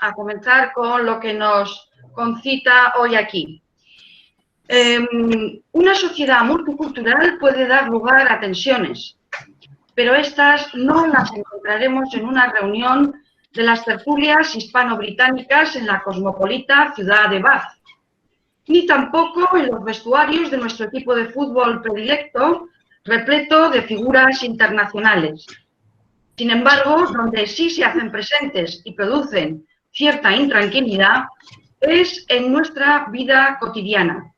a comenzar con lo que nos concita hoy aquí. Una sociedad multicultural puede dar lugar a tensiones, pero estas no las encontraremos en una reunión de las tertulias hispano-británicas en la cosmopolita ciudad de Bath, ni tampoco en los vestuarios de nuestro equipo de fútbol predilecto, repleto de figuras internacionales. Sin embargo, donde sí se hacen presentes y producen cierta intranquilidad es en nuestra vida cotidiana,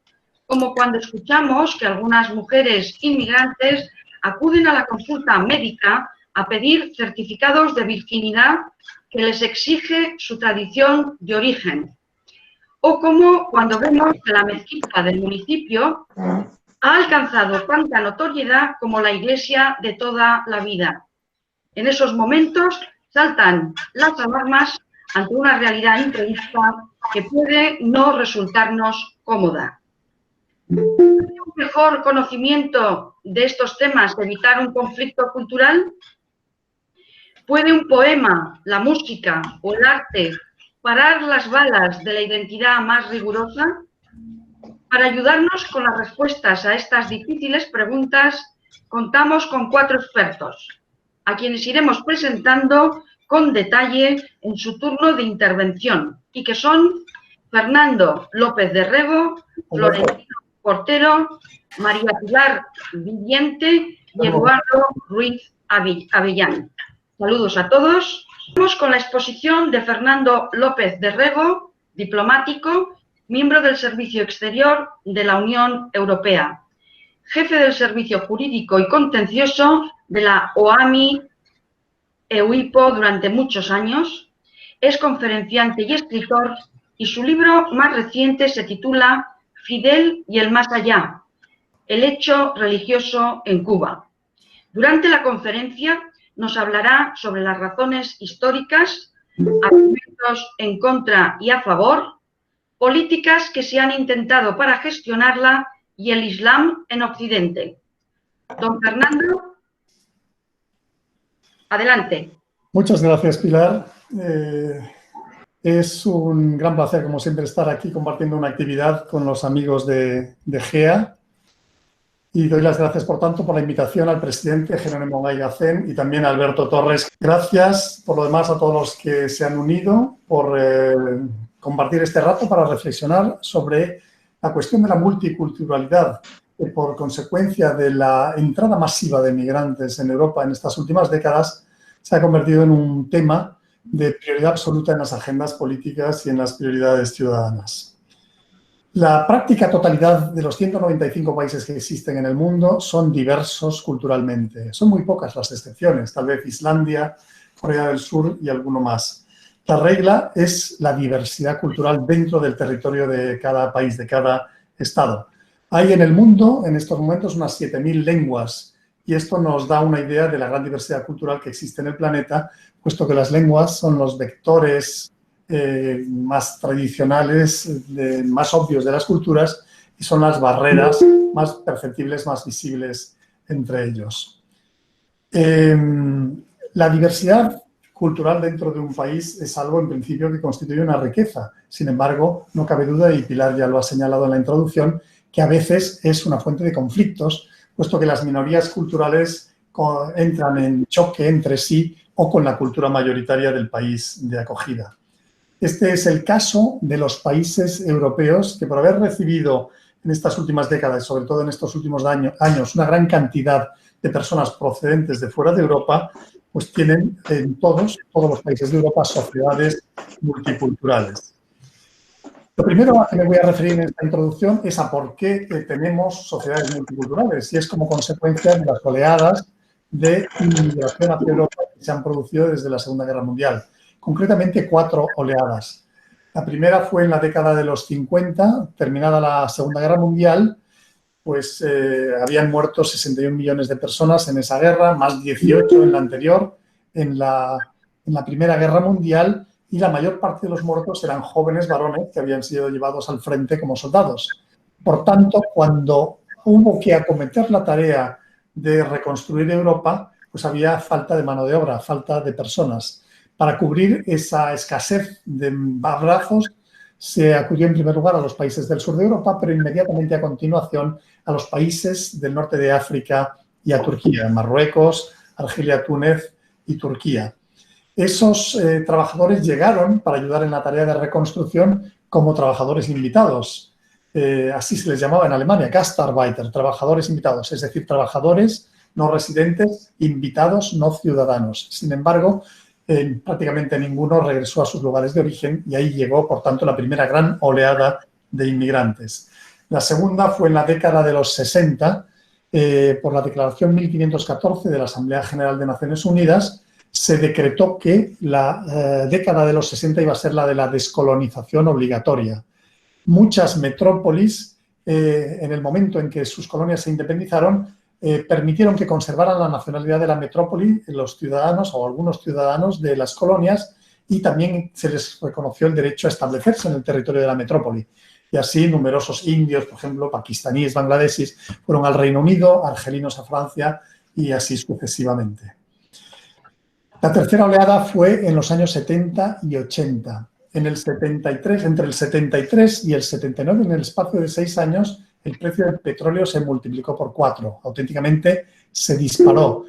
como cuando escuchamos que algunas mujeres inmigrantes acuden a la consulta médica a pedir certificados de virginidad que les exige su tradición de origen, o como cuando vemos que la mezquita del municipio ha alcanzado tanta notoriedad como la iglesia de toda la vida. En esos momentos saltan las alarmas ante una realidad imprevista que puede no resultarnos cómoda. ¿Un mejor conocimiento de estos temas evitar un conflicto cultural? ¿Puede un poema, la música o el arte parar las balas de la identidad más rigurosa? Para ayudarnos con las respuestas a estas difíciles preguntas, contamos con 4 expertos, a quienes iremos presentando con detalle en su turno de intervención, y que son Fernando López de Rego, Florentino Portero, María Pilar Viviente y Eduardo Ruiz Avellán. Saludos a todos. Vamos con la exposición de Fernando López de Rego, diplomático, miembro del Servicio Exterior de la Unión Europea, jefe del Servicio Jurídico y Contencioso de la OAMI-EUIPO durante muchos años, es conferenciante y escritor, y su libro más reciente se titula Fidel y el más allá, el hecho religioso en Cuba. Durante la conferencia nos hablará sobre las razones históricas, argumentos en contra y a favor, políticas que se han intentado para gestionarla y el Islam en Occidente. Don Fernando, adelante. Muchas gracias, Pilar. Es un gran placer, como siempre, estar aquí compartiendo una actividad con los amigos de GEA. Y doy las gracias, por tanto, por la invitación al presidente Jerónimo Gay-Gacén y también a Alberto Torres. Gracias, por lo demás, a todos los que se han unido por compartir este rato para reflexionar sobre la cuestión de la multiculturalidad, que por consecuencia de la entrada masiva de migrantes en Europa en estas últimas décadas se ha convertido en un tema de prioridad absoluta en las agendas políticas y en las prioridades ciudadanas. La práctica totalidad de los 195 países que existen en el mundo son diversos culturalmente. Son muy pocas las excepciones, tal vez Islandia, Corea del Sur y alguno más. La regla es la diversidad cultural dentro del territorio de cada país, de cada estado. Hay en el mundo, en estos momentos, unas 7.000 lenguas, y esto nos da una idea de la gran diversidad cultural que existe en el planeta, puesto que las lenguas son los vectores más tradicionales, más obvios de las culturas, y son las barreras más perceptibles, más visibles entre ellos. La diversidad cultural dentro de un país es algo, en principio, que constituye una riqueza. Sin embargo, no cabe duda, y Pilar ya lo ha señalado en la introducción, que a veces es una fuente de conflictos, puesto que las minorías culturales entran en choque entre sí o con la cultura mayoritaria del país de acogida. Este es el caso de los países europeos que, por haber recibido en estas últimas décadas, sobre todo en estos últimos años, una gran cantidad de personas procedentes de fuera de Europa, pues tienen en todos los países de Europa sociedades multiculturales. Lo primero a que me voy a referir en esta introducción es a por qué tenemos sociedades multiculturales, y es como consecuencia de las oleadas de inmigración hacia Europa que se han producido desde la Segunda Guerra Mundial. Concretamente 4 oleadas. La primera fue en la década de los 50, terminada la Segunda Guerra Mundial, pues habían muerto 61 millones de personas en esa guerra, más 18 en la anterior, en la Primera Guerra Mundial, y la mayor parte de los muertos eran jóvenes varones que habían sido llevados al frente como soldados. Por tanto, cuando hubo que acometer la tarea de reconstruir Europa, pues había falta de mano de obra, falta de personas. Para cubrir esa escasez de abrazos, se acudió en primer lugar a los países del sur de Europa, pero inmediatamente a continuación a los países del norte de África y a Turquía, Marruecos, Argelia, Túnez y Turquía. Esos trabajadores llegaron para ayudar en la tarea de reconstrucción como trabajadores invitados. Así se les llamaba en Alemania, Gastarbeiter, trabajadores invitados, es decir, trabajadores no residentes, invitados, no ciudadanos. Sin embargo, prácticamente ninguno regresó a sus lugares de origen y ahí llegó, por tanto, la primera gran oleada de inmigrantes. La segunda fue en la década de los 60, por la Declaración 1514 de la Asamblea General de Naciones Unidas, se decretó que la década de los 60 iba a ser la de la descolonización obligatoria. Muchas metrópolis, en el momento en que sus colonias se independizaron, permitieron que conservaran la nacionalidad de la metrópoli los ciudadanos o algunos ciudadanos de las colonias, y también se les reconoció el derecho a establecerse en el territorio de la metrópoli. Y así numerosos indios, por ejemplo, pakistaníes, bangladesis, fueron al Reino Unido, argelinos a Francia y así sucesivamente. La tercera oleada fue en los años 70 y 80. En el 73, entre el 73 y el 79, en el espacio de 6 años, el precio del petróleo se multiplicó por 4. Auténticamente se disparó.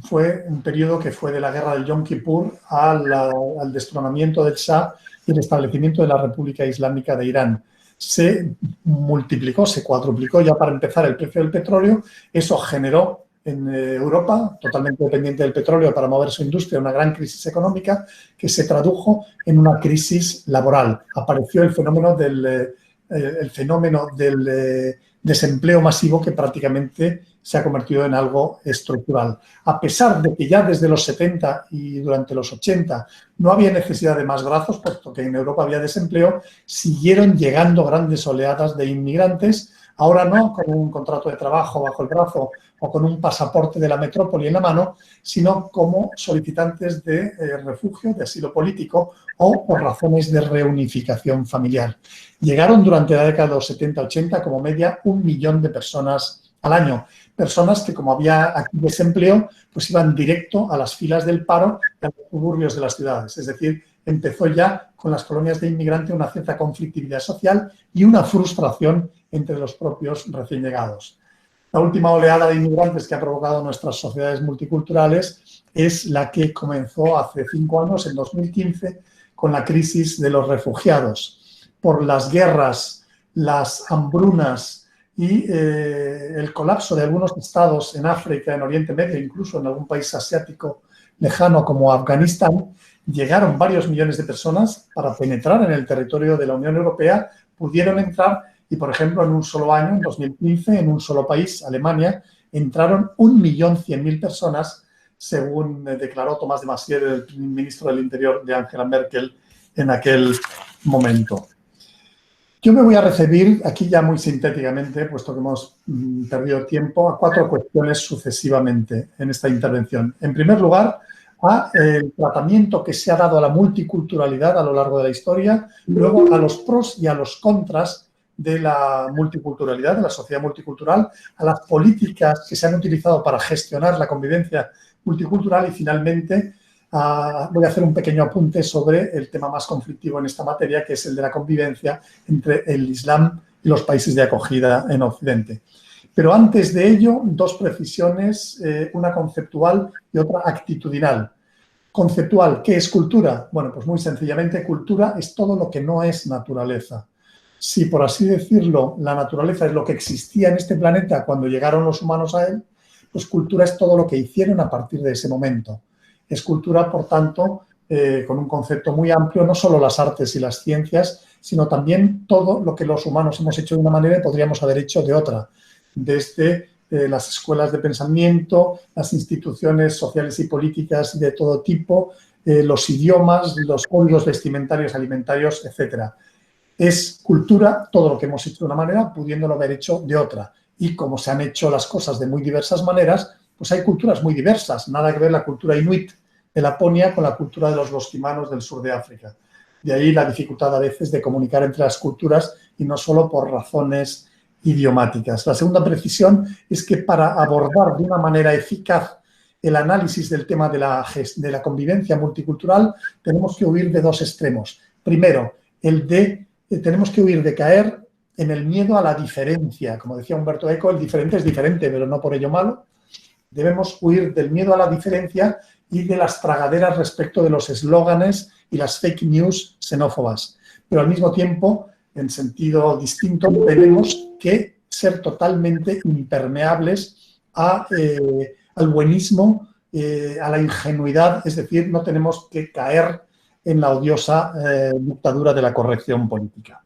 Fue un periodo que fue de la guerra del Yom Kippur al destronamiento del Shah y el establecimiento de la República Islámica de Irán. Se multiplicó, se cuadruplicó ya para empezar el precio del petróleo. Eso generó en Europa, totalmente dependiente del petróleo para mover su industria, una gran crisis económica que se tradujo en una crisis laboral. Apareció el fenómeno del desempleo masivo, que prácticamente se ha convertido en algo estructural. A pesar de que ya desde los 70 y durante los 80 no había necesidad de más brazos, puesto que en Europa había desempleo, siguieron llegando grandes oleadas de inmigrantes, ahora no con un contrato de trabajo bajo el brazo o con un pasaporte de la metrópoli en la mano, sino como solicitantes de refugio, de asilo político o por razones de reunificación familiar. Llegaron durante la década de los 70-80 como media 1 millón de personas al año. Personas que, como había aquí desempleo, pues iban directo a las filas del paro y a los suburbios de las ciudades. Es decir, empezó ya con las colonias de inmigrantes una cierta conflictividad social y una frustración entre los propios recién llegados. La última oleada de inmigrantes que ha provocado nuestras sociedades multiculturales es la que comenzó hace 5 años, en 2015, con la crisis de los refugiados. Por las guerras, las hambrunas y el colapso de algunos estados en África, en Oriente Medio, incluso en algún país asiático lejano como Afganistán, llegaron varios millones de personas para penetrar en el territorio de la Unión Europea, pudieron entrar y, por ejemplo, en un solo año, en 2015, en un solo país, Alemania, entraron 1.100.000 personas, según declaró Tomás de Maizière, el ministro del Interior de Angela Merkel, en aquel momento. Yo me voy a referir aquí ya muy sintéticamente, puesto que hemos perdido tiempo, a 4 cuestiones sucesivamente en esta intervención. En primer lugar, a el tratamiento que se ha dado a la multiculturalidad a lo largo de la historia, luego a los pros y a los contras de la multiculturalidad, de la sociedad multicultural, a las políticas que se han utilizado para gestionar la convivencia multicultural y, finalmente, voy a hacer un pequeño apunte sobre el tema más conflictivo en esta materia, que es el de la convivencia entre el Islam y los países de acogida en Occidente. Pero antes de ello, 2 precisiones, una conceptual y otra actitudinal. Conceptual, ¿qué es cultura? Bueno, pues muy sencillamente, cultura es todo lo que no es naturaleza. Si, por así decirlo, la naturaleza es lo que existía en este planeta cuando llegaron los humanos a él, pues cultura es todo lo que hicieron a partir de ese momento. Es cultura, por tanto, con un concepto muy amplio, no solo las artes y las ciencias, sino también todo lo que los humanos hemos hecho de una manera y podríamos haber hecho de otra. Desde las escuelas de pensamiento, las instituciones sociales y políticas de todo tipo, los idiomas, los códigos vestimentarios, alimentarios, etcétera. Es cultura todo lo que hemos hecho de una manera, pudiéndolo haber hecho de otra. Y como se han hecho las cosas de muy diversas maneras, pues hay culturas muy diversas. Nada que ver la cultura inuit de Laponia con la cultura de los bosquimanos del sur de África. De ahí la dificultad a veces de comunicar entre las culturas y no solo por razones idiomáticas. La segunda precisión es que para abordar de una manera eficaz el análisis del tema de la convivencia multicultural, tenemos que huir de dos extremos. Primero, tenemos que huir de caer en el miedo a la diferencia. Como decía Umberto Eco, el diferente es diferente, pero no por ello malo. Debemos huir del miedo a la diferencia y de las tragaderas respecto de los eslóganes y las fake news xenófobas. Pero al mismo tiempo, en sentido distinto, tenemos que ser totalmente impermeables al buenismo, a la ingenuidad, es decir, no tenemos que caer en la odiosa dictadura de la corrección política.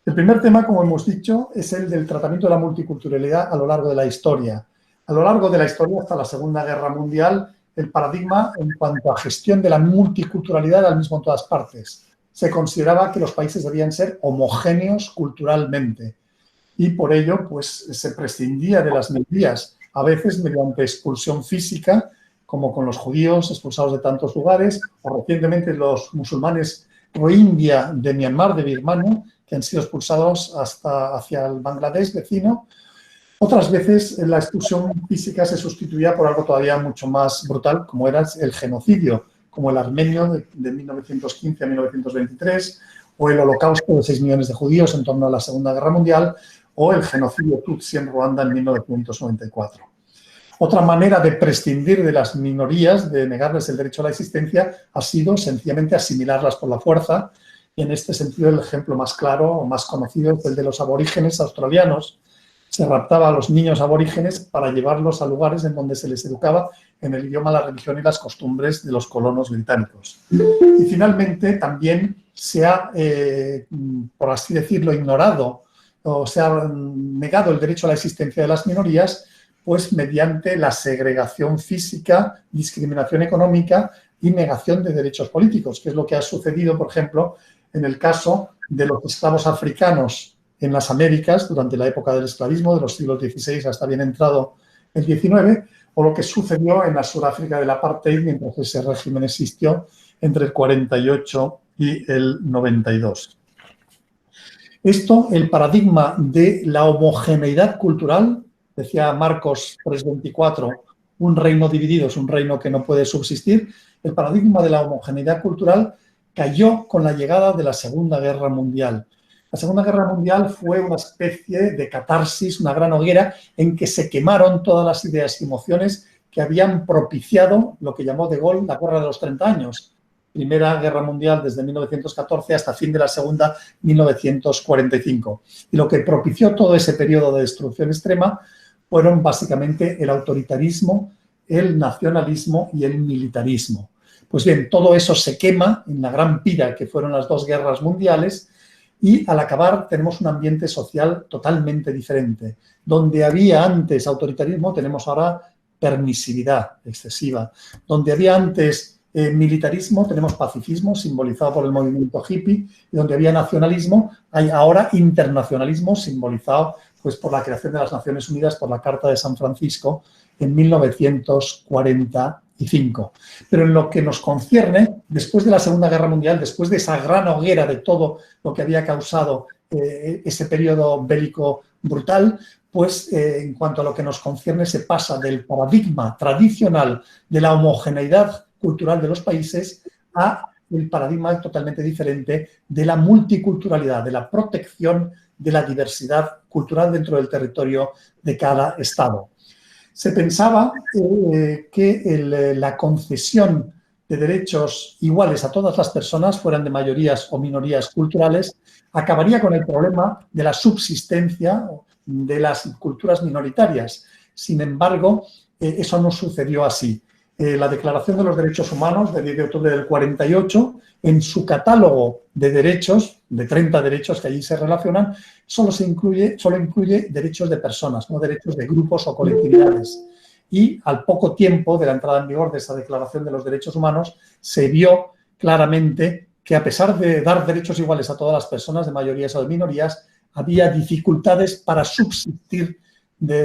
El primer tema, como hemos dicho, es el del tratamiento de la multiculturalidad a lo largo de la historia. A lo largo de la historia, hasta la Segunda Guerra Mundial, el paradigma en cuanto a gestión de la multiculturalidad era el mismo en todas partes. Se consideraba que los países debían ser homogéneos culturalmente y por ello pues, se prescindía de las minorías, a veces mediante expulsión física, como con los judíos expulsados de tantos lugares, o recientemente los musulmanes rohingya de Myanmar, de Birmania, que han sido expulsados hacia el Bangladesh vecino. Otras veces la expulsión física se sustituía por algo todavía mucho más brutal, como era el genocidio, como el armenio de 1915 a 1923, o el holocausto de 6 millones de judíos en torno a la Segunda Guerra Mundial, o el genocidio tutsi en Ruanda en 1994. Otra manera de prescindir de las minorías, de negarles el derecho a la existencia, ha sido sencillamente asimilarlas por la fuerza. Y en este sentido el ejemplo más claro o más conocido es el de los aborígenes australianos. Se raptaba a los niños aborígenes para llevarlos a lugares en donde se les educaba en el idioma, la religión y las costumbres de los colonos británicos. Y finalmente también se ha, por así decirlo, ignorado o se ha negado el derecho a la existencia de las minorías, pues mediante la segregación física, discriminación económica y negación de derechos políticos, que es lo que ha sucedido, por ejemplo, en el caso de los esclavos africanos en las Américas durante la época del esclavismo, de los siglos XVI hasta bien entrado el XIX, o lo que sucedió en la Sudáfrica del apartheid mientras ese régimen existió entre el 48 y el 92. Esto, el paradigma de la homogeneidad cultural, decía Marcos 3:24, un reino dividido es un reino que no puede subsistir, el paradigma de la homogeneidad cultural cayó con la llegada de la Segunda Guerra Mundial. La Segunda Guerra Mundial fue una especie de catarsis, una gran hoguera en que se quemaron todas las ideas y emociones que habían propiciado lo que llamó De Gaulle la Guerra de los 30 años. Primera Guerra Mundial desde 1914 hasta fin de la Segunda, 1945. Y lo que propició todo ese periodo de destrucción extrema fueron básicamente el autoritarismo, el nacionalismo y el militarismo. Pues bien, todo eso se quema en la gran pira que fueron las dos guerras mundiales y al acabar tenemos un ambiente social totalmente diferente. Donde había antes autoritarismo tenemos ahora permisividad excesiva. Donde había antes militarismo tenemos pacifismo simbolizado por el movimiento hippie y donde había nacionalismo hay ahora internacionalismo simbolizado pues, por la creación de las Naciones Unidas por la Carta de San Francisco en 1945. Pero en lo que nos concierne, después de la Segunda Guerra Mundial, después de esa gran hoguera de todo lo que había causado ese periodo bélico brutal, pues en cuanto a lo que nos concierne se pasa del paradigma tradicional de la homogeneidad cultural de los países a el paradigma totalmente diferente de la multiculturalidad, de la protección de la diversidad cultural dentro del territorio de cada estado. Se pensaba que la concesión de derechos iguales a todas las personas, fueran de mayorías o minorías culturales, acabaría con el problema de la subsistencia de las culturas minoritarias. Sin embargo, eso no sucedió así. La Declaración de los Derechos Humanos de 10 de octubre del 48, en su catálogo de derechos, de 30 derechos que allí se relacionan, solo incluye derechos de personas, no derechos de grupos o colectividades. Y al poco tiempo de la entrada en vigor de esa Declaración de los Derechos Humanos, se vio claramente que a pesar de dar derechos iguales a todas las personas, de mayorías o de minorías, había dificultades para subsistir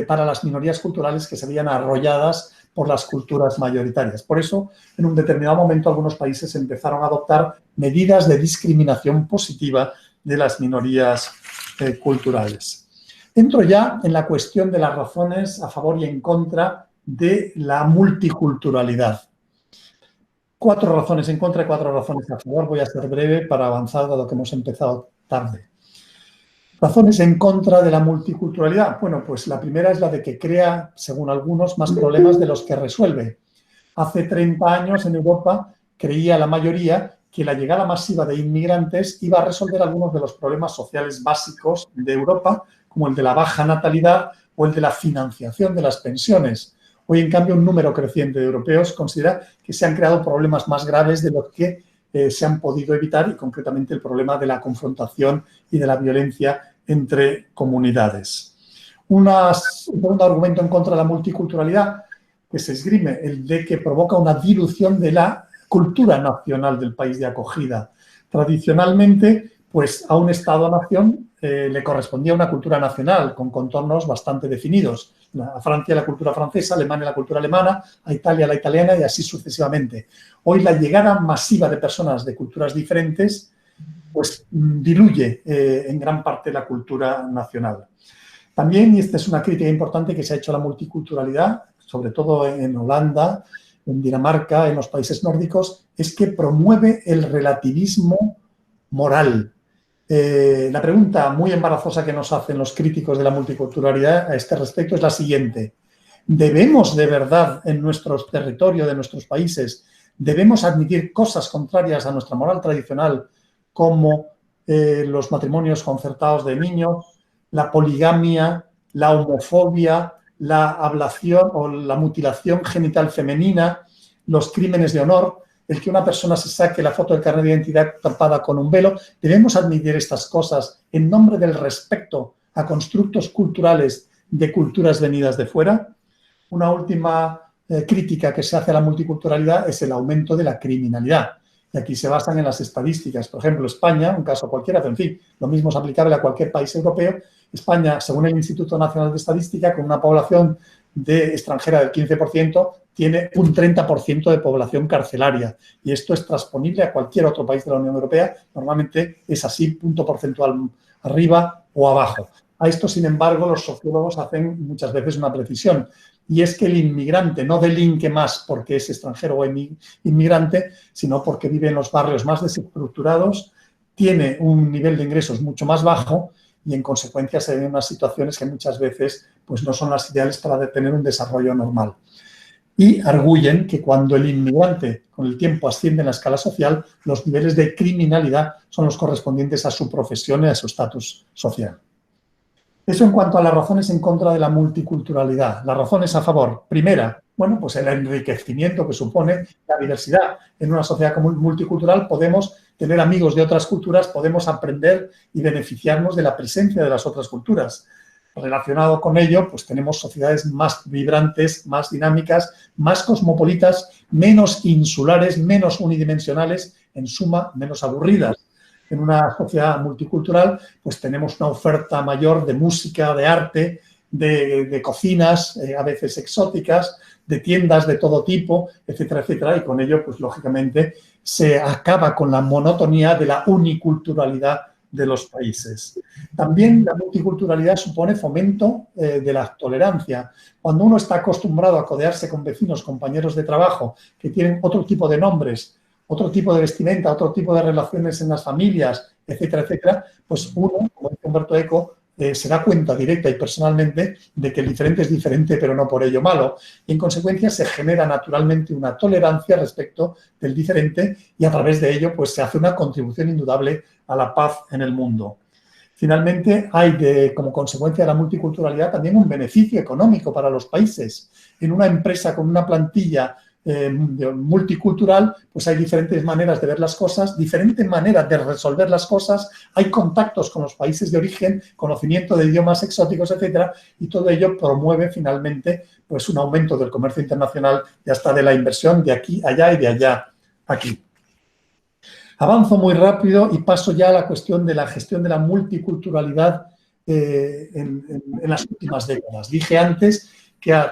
para las minorías culturales que se veían arrolladas por las culturas mayoritarias. Por eso, en un determinado momento, algunos países empezaron a adoptar medidas de discriminación positiva de las minorías culturales. Entro ya en la cuestión de las razones a favor y en contra de la multiculturalidad. 4 razones en contra y 4 razones a favor. Voy a ser breve para avanzar, dado que hemos empezado tarde. Razones en contra de la multiculturalidad. Bueno, pues la primera es la de que crea, según algunos, más problemas de los que resuelve. Hace 30 años en Europa creía la mayoría que la llegada masiva de inmigrantes iba a resolver algunos de los problemas sociales básicos de Europa, como el de la baja natalidad o el de la financiación de las pensiones. Hoy, en cambio, un número creciente de europeos considera que se han creado problemas más graves de los que se han podido evitar, y concretamente el problema de la confrontación y de la violencia entre comunidades. Un segundo argumento en contra de la multiculturalidad que se esgrime, el de que provoca una dilución de la cultura nacional del país de acogida. Tradicionalmente, pues a un Estado-nación le correspondía una cultura nacional con contornos bastante definidos. A Francia la cultura francesa, a Alemania la cultura alemana, a Italia la italiana y así sucesivamente. Hoy la llegada masiva de personas de culturas diferentes pues diluye en gran parte la cultura nacional. También, y esta es una crítica importante que se ha hecho a la multiculturalidad, sobre todo en Holanda, en Dinamarca, en los países nórdicos, es que promueve el relativismo moral. La pregunta muy embarazosa que nos hacen los críticos de la multiculturalidad a este respecto es la siguiente. ¿Debemos de verdad en nuestros territorios, de nuestros países, debemos admitir cosas contrarias a nuestra moral tradicional como los matrimonios concertados de niños, la poligamia, la homofobia, la ablación o la mutilación genital femenina, los crímenes de honor, el que una persona se saque la foto del carnet de identidad tapada con un velo? ¿Debemos admitir estas cosas en nombre del respeto a constructos culturales de culturas venidas de fuera? Una última crítica que se hace a la multiculturalidad es el aumento de la criminalidad. Y aquí se basan en las estadísticas. Por ejemplo, España, un caso cualquiera, pero en fin, lo mismo es aplicable a cualquier país europeo. España, según el Instituto Nacional de Estadística, con una población extranjera del 15%, tiene un 30% de población carcelaria. Y esto es transponible a cualquier otro país de la Unión Europea. Normalmente es así, punto porcentual arriba o abajo. A esto, sin embargo, los sociólogos hacen muchas veces una precisión. Y es que el inmigrante no delinque más porque es extranjero o inmigrante, sino porque vive en los barrios más desestructurados, tiene un nivel de ingresos mucho más bajo y, en consecuencia, se ven unas situaciones que muchas veces pues, no son las ideales para tener un desarrollo normal. Y arguyen que cuando el inmigrante con el tiempo asciende en la escala social, los niveles de criminalidad son los correspondientes a su profesión y a su estatus social. Eso en cuanto a las razones en contra de la multiculturalidad. Las razones a favor. Primera, bueno, pues el enriquecimiento que supone la diversidad. En una sociedad multicultural podemos tener amigos de otras culturas, podemos aprender y beneficiarnos de la presencia de las otras culturas. Relacionado con ello, pues tenemos sociedades más vibrantes, más dinámicas, más cosmopolitas, menos insulares, menos unidimensionales, en suma, menos aburridas. En una sociedad multicultural, pues tenemos una oferta mayor de música, de arte, de cocinas, a veces exóticas, de tiendas de todo tipo, etcétera, etcétera. Y con ello, pues lógicamente, se acaba con la monotonía de la uniculturalidad de los países. También la multiculturalidad supone fomento de la tolerancia. Cuando uno está acostumbrado a codearse con vecinos, compañeros de trabajo, que tienen otro tipo de nombres, otro tipo de vestimenta, otro tipo de relaciones en las familias, etcétera, etcétera, pues uno, como dice Humberto Eco, se da cuenta directa y personalmente de que el diferente es diferente, pero no por ello malo. Y, en consecuencia, se genera naturalmente una tolerancia respecto del diferente y, a través de ello, pues se hace una contribución indudable a la paz en el mundo. Finalmente, hay como consecuencia de la multiculturalidad también un beneficio económico para los países. En una empresa con una plantilla multicultural, pues hay diferentes maneras de ver las cosas, diferentes maneras de resolver las cosas, hay contactos con los países de origen, conocimiento de idiomas exóticos, etcétera, y todo ello promueve finalmente pues un aumento del comercio internacional y hasta de la inversión de aquí allá y de allá aquí. Avanzo muy rápido y paso ya a la cuestión de la gestión de la multiculturalidad en las últimas décadas. Dije antes que a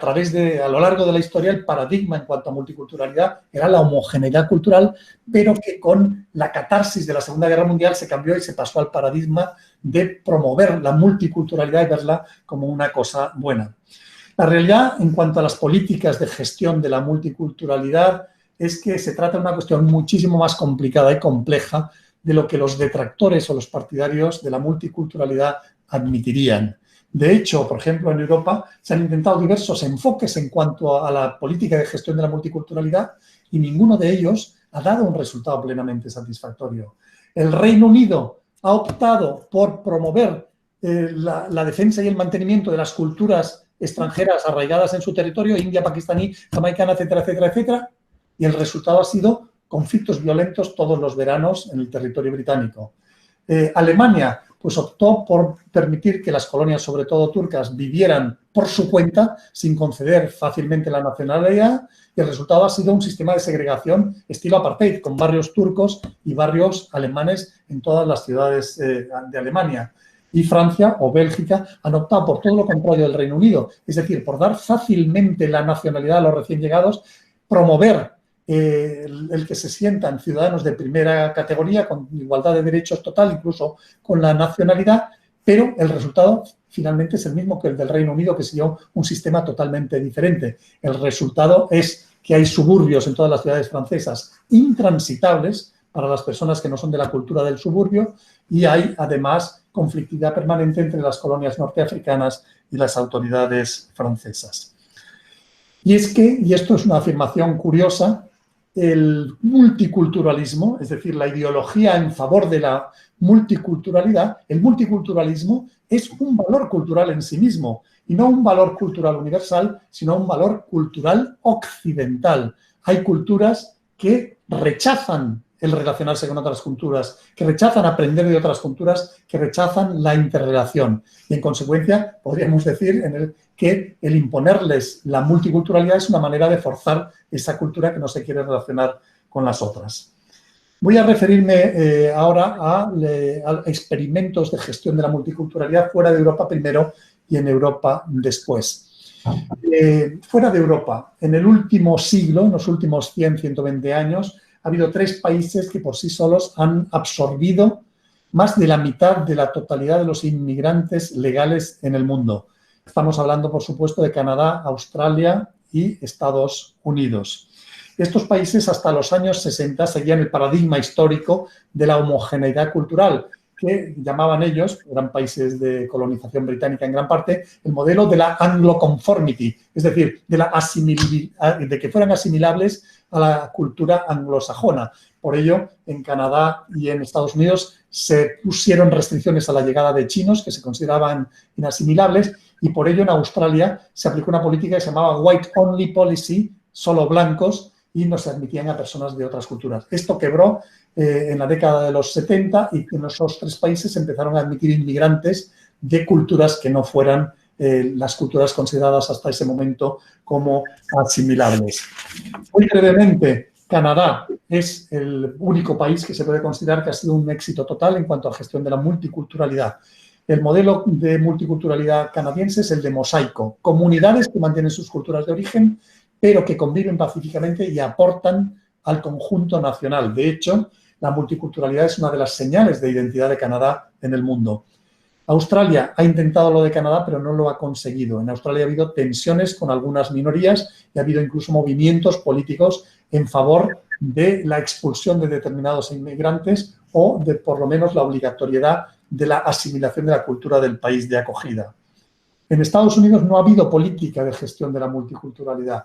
lo largo de la historia el paradigma en cuanto a multiculturalidad era la homogeneidad cultural, pero que con la catarsis de la Segunda Guerra Mundial se cambió y se pasó al paradigma de promover la multiculturalidad y verla como una cosa buena. La realidad en cuanto a las políticas de gestión de la multiculturalidad es que se trata de una cuestión muchísimo más complicada y compleja de lo que los detractores o los partidarios de la multiculturalidad admitirían. De hecho, por ejemplo, en Europa se han intentado diversos enfoques en cuanto a la política de gestión de la multiculturalidad y ninguno de ellos ha dado un resultado plenamente satisfactorio. El Reino Unido ha optado por promover la defensa y el mantenimiento de las culturas extranjeras arraigadas en su territorio, india, pakistaní, jamaicana, etcétera, etcétera, etcétera, y el resultado ha sido conflictos violentos todos los veranos en el territorio británico. Alemania pues optó por permitir que las colonias, sobre todo turcas, vivieran por su cuenta sin conceder fácilmente la nacionalidad y el resultado ha sido un sistema de segregación estilo apartheid, con barrios turcos y barrios alemanes en todas las ciudades de Alemania. Y Francia o Bélgica han optado por todo lo contrario del Reino Unido, es decir, por dar fácilmente la nacionalidad a los recién llegados, promover el que se sientan ciudadanos de primera categoría con igualdad de derechos total, incluso con la nacionalidad, pero el resultado finalmente es el mismo que el del Reino Unido, que siguió un sistema totalmente diferente. El resultado es que hay suburbios en todas las ciudades francesas intransitables para las personas que no son de la cultura del suburbio y hay además conflictividad permanente entre las colonias norteafricanas y las autoridades francesas. Y es que, y esto es una afirmación curiosa, el multiculturalismo, es decir, la ideología en favor de la multiculturalidad, el multiculturalismo es un valor cultural en sí mismo y no un valor cultural universal, sino un valor cultural occidental. Hay culturas que rechazan el relacionarse con otras culturas, que rechazan aprender de otras culturas, que rechazan la interrelación. Y en consecuencia, podríamos decir que el imponerles la multiculturalidad es una manera de forzar esa cultura que no se quiere relacionar con las otras. Voy a referirme ahora a experimentos de gestión de la multiculturalidad fuera de Europa primero y en Europa después. Fuera de Europa, en el último siglo, en los últimos 100, 120 años, ha habido 3 países que por sí solos han absorbido más de la mitad de la totalidad de los inmigrantes legales en el mundo. Estamos hablando, por supuesto, de Canadá, Australia y Estados Unidos. Estos países hasta los años 60 seguían el paradigma histórico de la homogeneidad cultural, que llamaban ellos, eran países de colonización británica en gran parte, el modelo de la anglo-conformity, es decir, de que fueran asimilables a la cultura anglosajona. Por ello, en Canadá y en Estados Unidos se pusieron restricciones a la llegada de chinos que se consideraban inasimilables y por ello en Australia se aplicó una política que se llamaba White Only Policy, solo blancos, y no se admitían a personas de otras culturas. Esto quebró en la década de los 70 y en esos 3 países empezaron a admitir inmigrantes de culturas que no fueran las culturas consideradas hasta ese momento como asimilables. Muy brevemente, Canadá es el único país que se puede considerar que ha sido un éxito total en cuanto a gestión de la multiculturalidad. El modelo de multiculturalidad canadiense es el de mosaico, comunidades que mantienen sus culturas de origen, pero que conviven pacíficamente y aportan al conjunto nacional. De hecho, la multiculturalidad es una de las señales de identidad de Canadá en el mundo. Australia ha intentado lo de Canadá, pero no lo ha conseguido. En Australia ha habido tensiones con algunas minorías y ha habido incluso movimientos políticos en favor de la expulsión de determinados inmigrantes o de, por lo menos, la obligatoriedad de la asimilación de la cultura del país de acogida. En Estados Unidos no ha habido política de gestión de la multiculturalidad,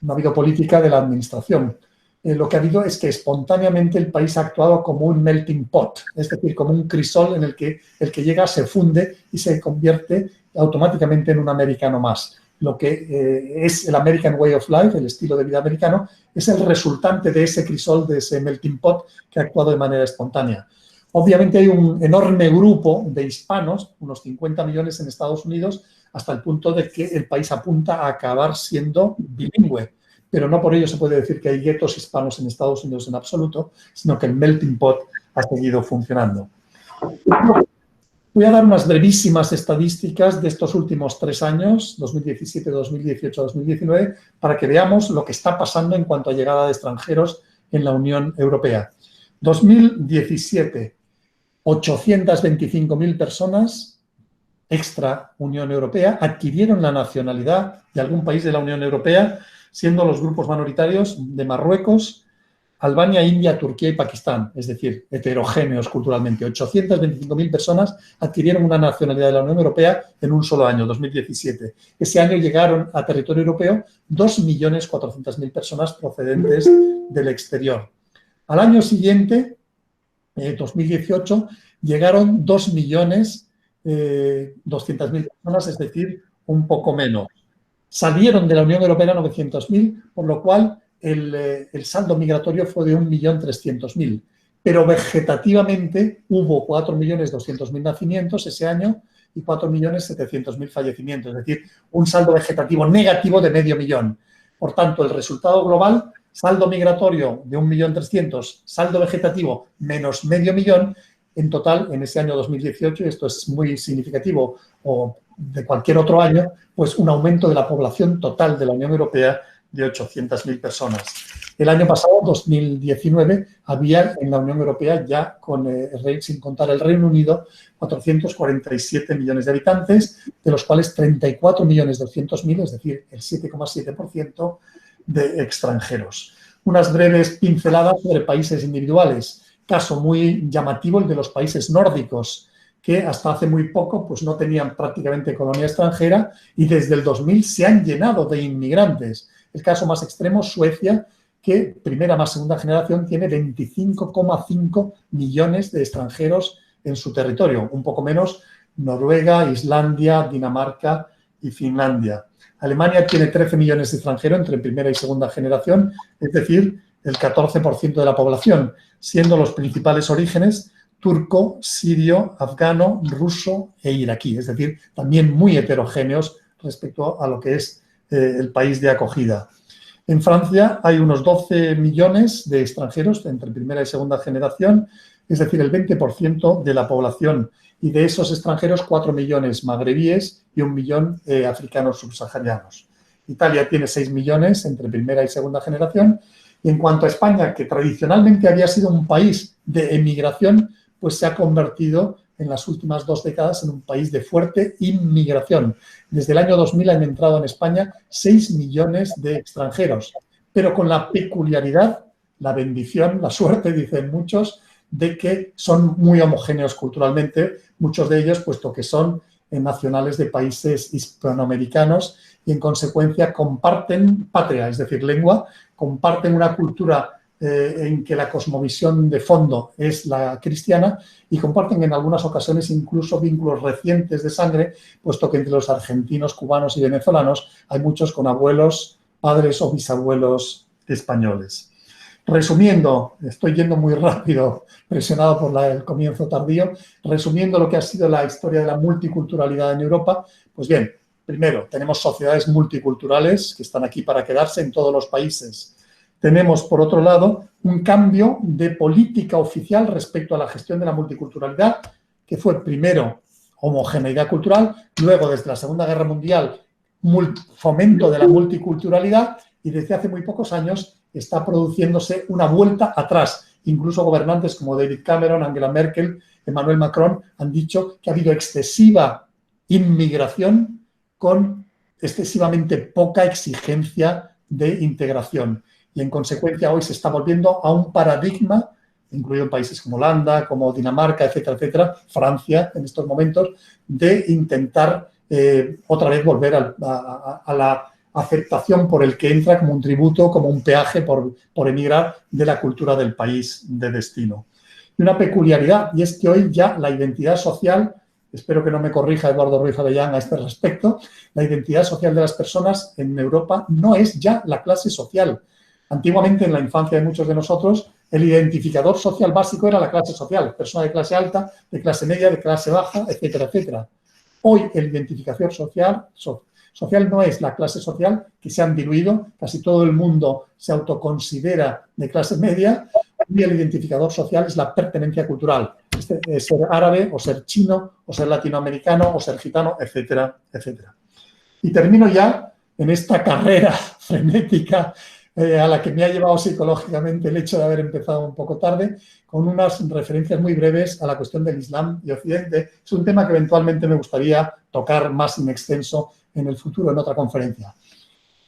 no ha habido política de la administración. Lo que ha habido es que espontáneamente el país ha actuado como un melting pot, es decir, como un crisol en el que llega se funde y se convierte automáticamente en un americano más. Lo que es el American Way of Life, el estilo de vida americano, es el resultante de ese crisol, de ese melting pot que ha actuado de manera espontánea. Obviamente hay un enorme grupo de hispanos, unos 50 millones en Estados Unidos, hasta el punto de que el país apunta a acabar siendo bilingüe. Pero no por ello se puede decir que hay guetos hispanos en Estados Unidos en absoluto, sino que el melting pot ha seguido funcionando. Voy a dar unas brevísimas estadísticas de estos últimos 3 años, 2017, 2018, 2019, para que veamos lo que está pasando en cuanto a llegada de extranjeros en la Unión Europea. 2017, 825.000 personas extra Unión Europea, adquirieron la nacionalidad de algún país de la Unión Europea, siendo los grupos minoritarios de Marruecos, Albania, India, Turquía y Pakistán, es decir, heterogéneos culturalmente. 825.000 personas adquirieron una nacionalidad de la Unión Europea en un solo año, 2017. Ese año llegaron a territorio europeo 2.400.000 personas procedentes del exterior. Al año siguiente, 2018, llegaron 2.200.000 personas, es decir, un poco menos. Salieron de la Unión Europea 900.000, por lo cual el saldo migratorio fue de 1.300.000, pero vegetativamente hubo 4.200.000 nacimientos ese año y 4.700.000 fallecimientos, es decir, un saldo vegetativo negativo de 500.000. Por tanto, el resultado global, saldo migratorio de 1.300.000, saldo vegetativo menos 500.000, en total, en ese año 2018, y esto es muy significativo, o de cualquier otro año, pues un aumento de la población total de la Unión Europea de 800.000 personas. El año pasado, 2019, había en la Unión Europea ya, sin contar el Reino Unido, 447 millones de habitantes, de los cuales 34.200.000, es decir, el 7,7% de extranjeros. Unas breves pinceladas sobre países individuales. Caso muy llamativo el de los países nórdicos, que hasta hace muy poco pues no tenían prácticamente colonia extranjera y desde el 2000 se han llenado de inmigrantes. El caso más extremo, Suecia, que primera más segunda generación tiene 25,5 millones de extranjeros en su territorio, un poco menos Noruega, Islandia, Dinamarca y Finlandia. Alemania tiene 13 millones de extranjeros entre primera y segunda generación, es decir, el 14% de la población, siendo los principales orígenes turco, sirio, afgano, ruso e iraquí, es decir, también muy heterogéneos respecto a lo que es el país de acogida. En Francia hay unos 12 millones de extranjeros entre primera y segunda generación, es decir, el 20% de la población, y de esos extranjeros 4 millones magrebíes y 1 millón africanos subsaharianos. Italia tiene 6 millones entre primera y segunda generación. Y en cuanto a España, que tradicionalmente había sido un país de emigración, pues se ha convertido en las últimas 2 décadas en un país de fuerte inmigración. Desde el año 2000 han entrado en España 6 millones de extranjeros, pero con la peculiaridad, la bendición, la suerte, dicen muchos, de que son muy homogéneos culturalmente, muchos de ellos, puesto que son nacionales de países hispanoamericanos y, en consecuencia, comparten patria, es decir, lengua, comparten una cultura en que la cosmovisión de fondo es la cristiana y comparten en algunas ocasiones incluso vínculos recientes de sangre, puesto que entre los argentinos, cubanos y venezolanos hay muchos con abuelos, padres o bisabuelos españoles. Resumiendo, estoy yendo muy rápido, presionado por el comienzo tardío, resumiendo lo que ha sido la historia de la multiculturalidad en Europa, pues bien, primero, tenemos sociedades multiculturales que están aquí para quedarse en todos los países. Tenemos, por otro lado, un cambio de política oficial respecto a la gestión de la multiculturalidad, que fue primero homogeneidad cultural, luego desde la Segunda Guerra Mundial fomento de la multiculturalidad y desde hace muy pocos años está produciéndose una vuelta atrás. Incluso gobernantes como David Cameron, Angela Merkel, Emmanuel Macron han dicho que ha habido excesiva inmigración con excesivamente poca exigencia de integración. Y, en consecuencia, hoy se está volviendo a un paradigma, incluido en países como Holanda, como Dinamarca, etcétera, etcétera, Francia, en estos momentos, de intentar otra vez volver a la aceptación por el que entra como un tributo, como un peaje por emigrar de la cultura del país de destino. Y una peculiaridad, y es que hoy ya la identidad social, espero que no me corrija Eduardo Ruiz Avellán a este respecto, la identidad social de las personas en Europa no es ya la clase social. Antiguamente, en la infancia de muchos de nosotros, el identificador social básico era la clase social, persona de clase alta, de clase media, de clase baja, etcétera, etcétera. Hoy el identificador social no es la clase social, que se han diluido, casi todo el mundo se autoconsidera de clase media, y el identificador social es la pertenencia cultural, ser árabe o ser chino o ser latinoamericano o ser gitano, etcétera, etcétera. Y termino ya en esta carrera frenética a la que me ha llevado psicológicamente el hecho de haber empezado un poco tarde, con unas referencias muy breves a la cuestión del Islam y Occidente. Es un tema que eventualmente me gustaría tocar más en extenso en el futuro, en otra conferencia.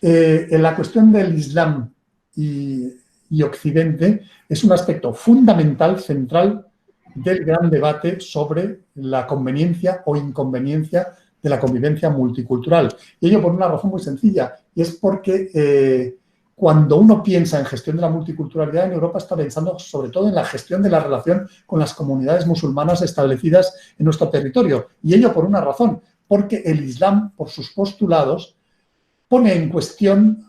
En la cuestión del Islam y Occidente es un aspecto fundamental, central, del gran debate sobre la conveniencia o inconveniencia de la convivencia multicultural. Y ello por una razón muy sencilla, y es porque cuando uno piensa en gestión de la multiculturalidad en Europa está pensando sobre todo en la gestión de la relación con las comunidades musulmanas establecidas en nuestro territorio. Y ello por una razón, porque el Islam, por sus postulados, pone en cuestión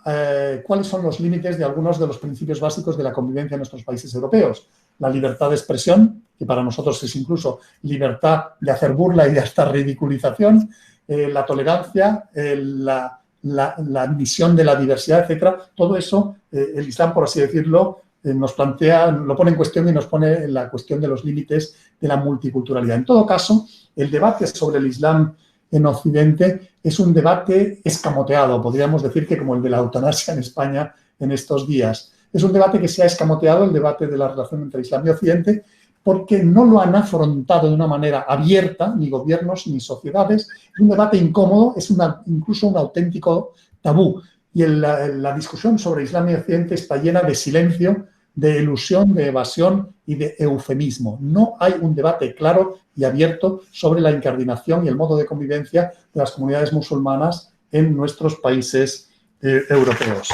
cuáles son los límites de algunos de los principios básicos de la convivencia en nuestros países europeos. La libertad de expresión, que para nosotros es incluso libertad de hacer burla y de hasta ridiculización, la tolerancia, la admisión de la diversidad, etcétera. Todo eso, el Islam, por así decirlo, nos plantea, lo pone en cuestión y nos pone en la cuestión de los límites de la multiculturalidad. En todo caso, el debate sobre el Islam en Occidente es un debate escamoteado, podríamos decir que como el de la eutanasia en España en estos días. Es un debate que se ha escamoteado, el debate de la relación entre Islam y Occidente, porque no lo han afrontado de una manera abierta, ni gobiernos ni sociedades. Es un debate incómodo, es incluso un auténtico tabú. Y la discusión sobre Islam y Occidente está llena de silencio, de elusión, de evasión y de eufemismo. No hay un debate claro y abierto sobre la incardinación y el modo de convivencia de las comunidades musulmanas en nuestros países europeos.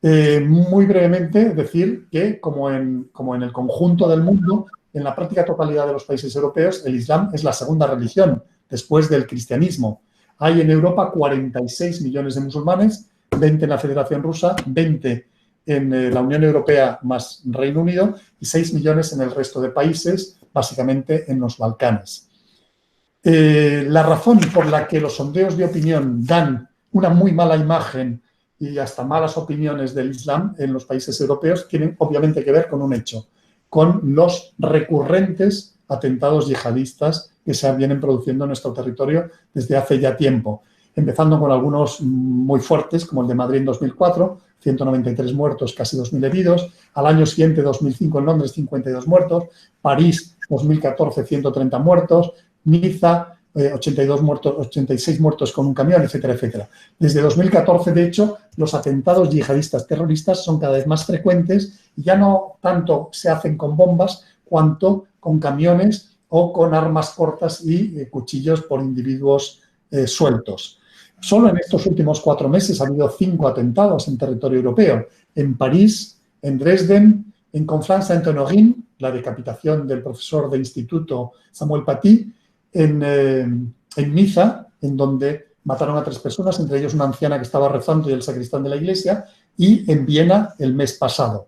Muy brevemente, decir que, como en el conjunto del mundo, en la práctica totalidad de los países europeos, el Islam es la segunda religión después del cristianismo. Hay en Europa 46 millones de musulmanes, 20 en la Federación Rusa, 20 en la Unión Europea más Reino Unido y 6 millones en el resto de países, básicamente en los Balcanes. La razón por la que los sondeos de opinión dan una muy mala imagen y hasta malas opiniones del Islam en los países europeos tienen obviamente que ver con un hecho, con los recurrentes atentados yihadistas que se vienen produciendo en nuestro territorio desde hace ya tiempo, empezando con algunos muy fuertes, como el de Madrid en 2004, 193 muertos, casi 2.000 heridos, al año siguiente, 2005, en Londres, 52 muertos, París, 2014, 130 muertos, Niza, 82 muertos, 86 muertos con un camión, etcétera, etcétera. Desde 2014, de hecho, los atentados yihadistas terroristas son cada vez más frecuentes y ya no tanto se hacen con bombas cuanto con camiones o con armas cortas y cuchillos por individuos sueltos. Solo en estos últimos 4 meses ha habido 5 atentados en territorio europeo. En París, en Dresden, en Conflans-Sainte-Honorine, la decapitación del profesor de instituto Samuel Paty, en Niza, en donde mataron a 3 personas, entre ellos una anciana que estaba rezando y el sacristán de la iglesia, y en Viena el mes pasado.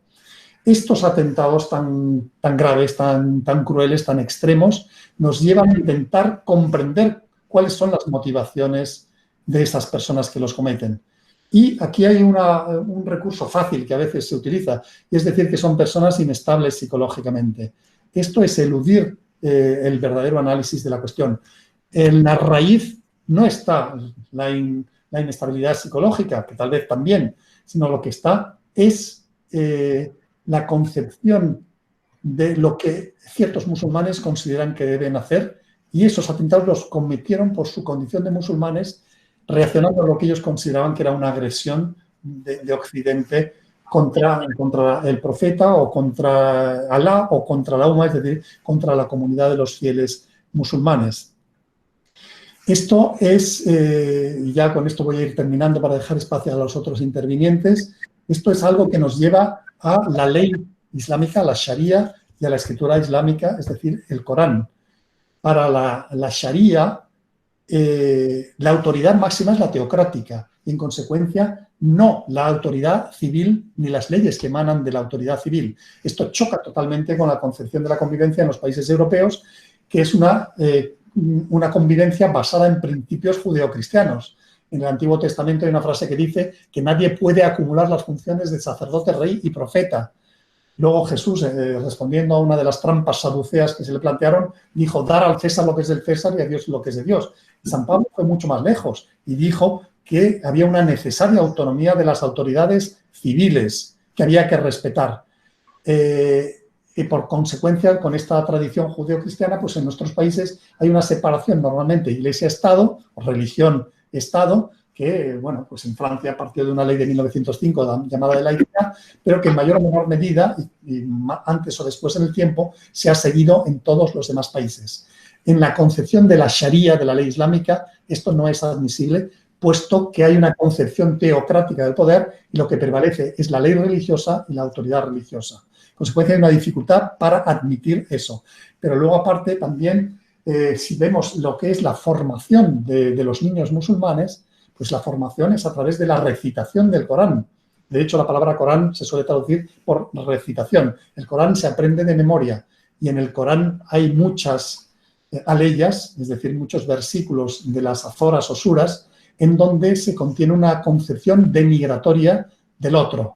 Estos atentados tan graves, tan crueles, tan extremos, nos llevan a intentar comprender cuáles son las motivaciones de esas personas que los cometen. Y aquí hay un recurso fácil que a veces se utiliza, y es decir que son personas inestables psicológicamente. Esto es eludir el verdadero análisis de la cuestión. En la raíz no está la inestabilidad psicológica, que tal vez también, sino lo que está es la concepción de lo que ciertos musulmanes consideran que deben hacer, y esos atentados los cometieron por su condición de musulmanes, reaccionando a lo que ellos consideraban que era una agresión de Occidente contra el profeta o contra Alá o contra la Umma, es decir, contra la comunidad de los fieles musulmanes. Esto es, y ya con esto voy a ir terminando para dejar espacio a los otros intervinientes, esto es algo que nos lleva a la ley islámica, a la Sharia y a la escritura islámica, es decir, el Corán. Para la Sharia, la autoridad máxima es la teocrática y, en consecuencia, no la autoridad civil ni las leyes que emanan de la autoridad civil. Esto choca totalmente con la concepción de la convivencia en los países europeos, que es una convivencia basada en principios judeocristianos. En el Antiguo Testamento hay una frase que dice que nadie puede acumular las funciones de sacerdote, rey y profeta. Luego Jesús, respondiendo a una de las trampas saduceas que se le plantearon, dijo: dar al César lo que es del César y a Dios lo que es de Dios. Y San Pablo fue mucho más lejos y dijo que había una necesaria autonomía de las autoridades civiles que había que respetar. Y por consecuencia, con esta tradición judeocristiana, pues en nuestros países hay una separación normalmente Iglesia-Estado, o religión-Estado, que, bueno, pues en Francia partió de una ley de 1905 llamada de laicidad, pero que en mayor o menor medida, y antes o después en el tiempo, se ha seguido en todos los demás países. En la concepción de la Sharia, de la ley islámica, esto no es admisible, puesto que hay una concepción teocrática del poder y lo que prevalece es la ley religiosa y la autoridad religiosa. En consecuencia, hay una dificultad para admitir eso. Pero luego, aparte, también, si vemos lo que es la formación de los niños musulmanes, pues la formación es a través de la recitación del Corán. De hecho, la palabra Corán se suele traducir por recitación. El Corán se aprende de memoria y en el Corán hay muchas aleyas, es decir, muchos versículos de las azoras o suras, en donde se contiene una concepción denigratoria del otro.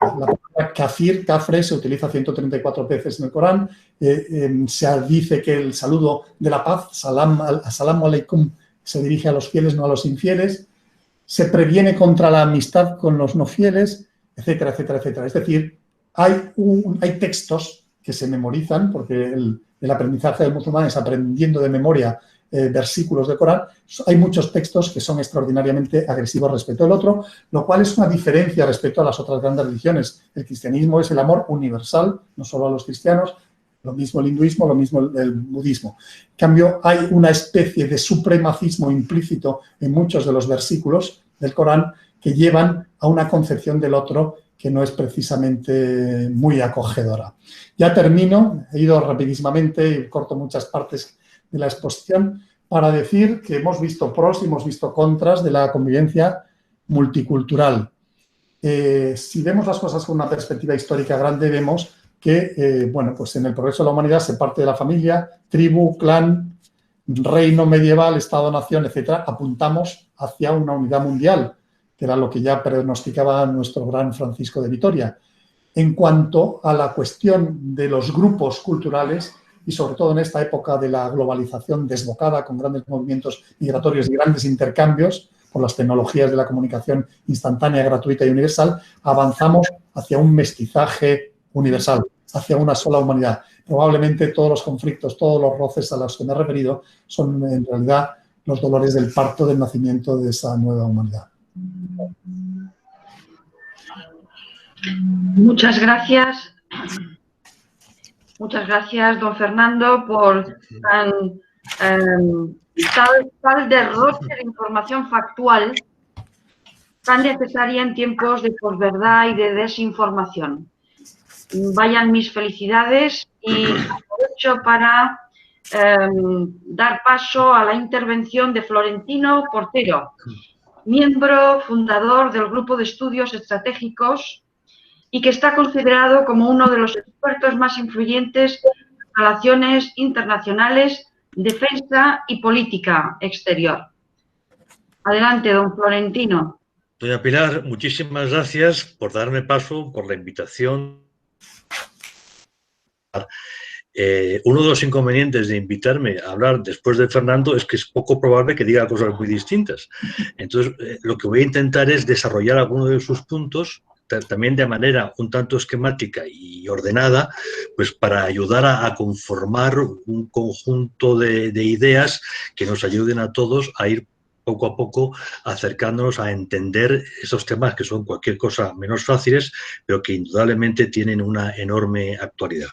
La palabra kafir, kafre, se utiliza 134 veces en el Corán. Se dice que el saludo de la paz, salamu alaikum, se dirige a los fieles, no a los infieles. Se previene contra la amistad con los no fieles, etcétera, etcétera, etcétera. Es decir, hay textos que se memorizan, porque el aprendizaje del musulmán es aprendiendo de memoria versículos del Corán. Hay muchos textos que son extraordinariamente agresivos respecto al otro, lo cual es una diferencia respecto a las otras grandes religiones. El cristianismo es el amor universal, no solo a los cristianos, lo mismo el hinduismo, lo mismo el budismo. En cambio, hay una especie de supremacismo implícito en muchos de los versículos del Corán que llevan a una concepción del otro que no es precisamente muy acogedora. Ya termino, he ido rapidísimamente y corto muchas partes de la exposición para decir que hemos visto pros y hemos visto contras de la convivencia multicultural. Si vemos las cosas con una perspectiva histórica grande, vemos que, bueno, pues en el progreso de la humanidad se parte de la familia, tribu, clan, reino medieval, Estado-nación, etcétera, apuntamos hacia una unidad mundial, que era lo que ya pronosticaba nuestro gran Francisco de Vitoria. En cuanto a la cuestión de los grupos culturales, y sobre todo en esta época de la globalización desbocada, con grandes movimientos migratorios y grandes intercambios, por las tecnologías de la comunicación instantánea, gratuita y universal, avanzamos hacia un mestizaje universal, hacia una sola humanidad. Probablemente todos los conflictos, todos los roces a los que me he referido son en realidad los dolores del parto, del nacimiento de esa nueva humanidad. Muchas gracias. Muchas gracias, don Fernando, por tal derroche de información factual tan necesaria en tiempos de posverdad y de desinformación. Vayan mis felicidades y aprovecho para dar paso a la intervención de Florentino Portero, miembro fundador del Grupo de Estudios Estratégicos y que está considerado como uno de los expertos más influyentes en relaciones internacionales, defensa y política exterior. Adelante, don Florentino. Doña Pilar, muchísimas gracias por darme paso, por la invitación. Uno de los inconvenientes de invitarme a hablar después de Fernando es que es poco probable que diga cosas muy distintas. Entonces, lo que voy a intentar es desarrollar algunos de sus puntos, también de manera un tanto esquemática y ordenada, pues para ayudar a conformar un conjunto de ideas que nos ayuden a todos a ir poco a poco acercándonos a entender esos temas que son cualquier cosa menos fáciles, pero que indudablemente tienen una enorme actualidad.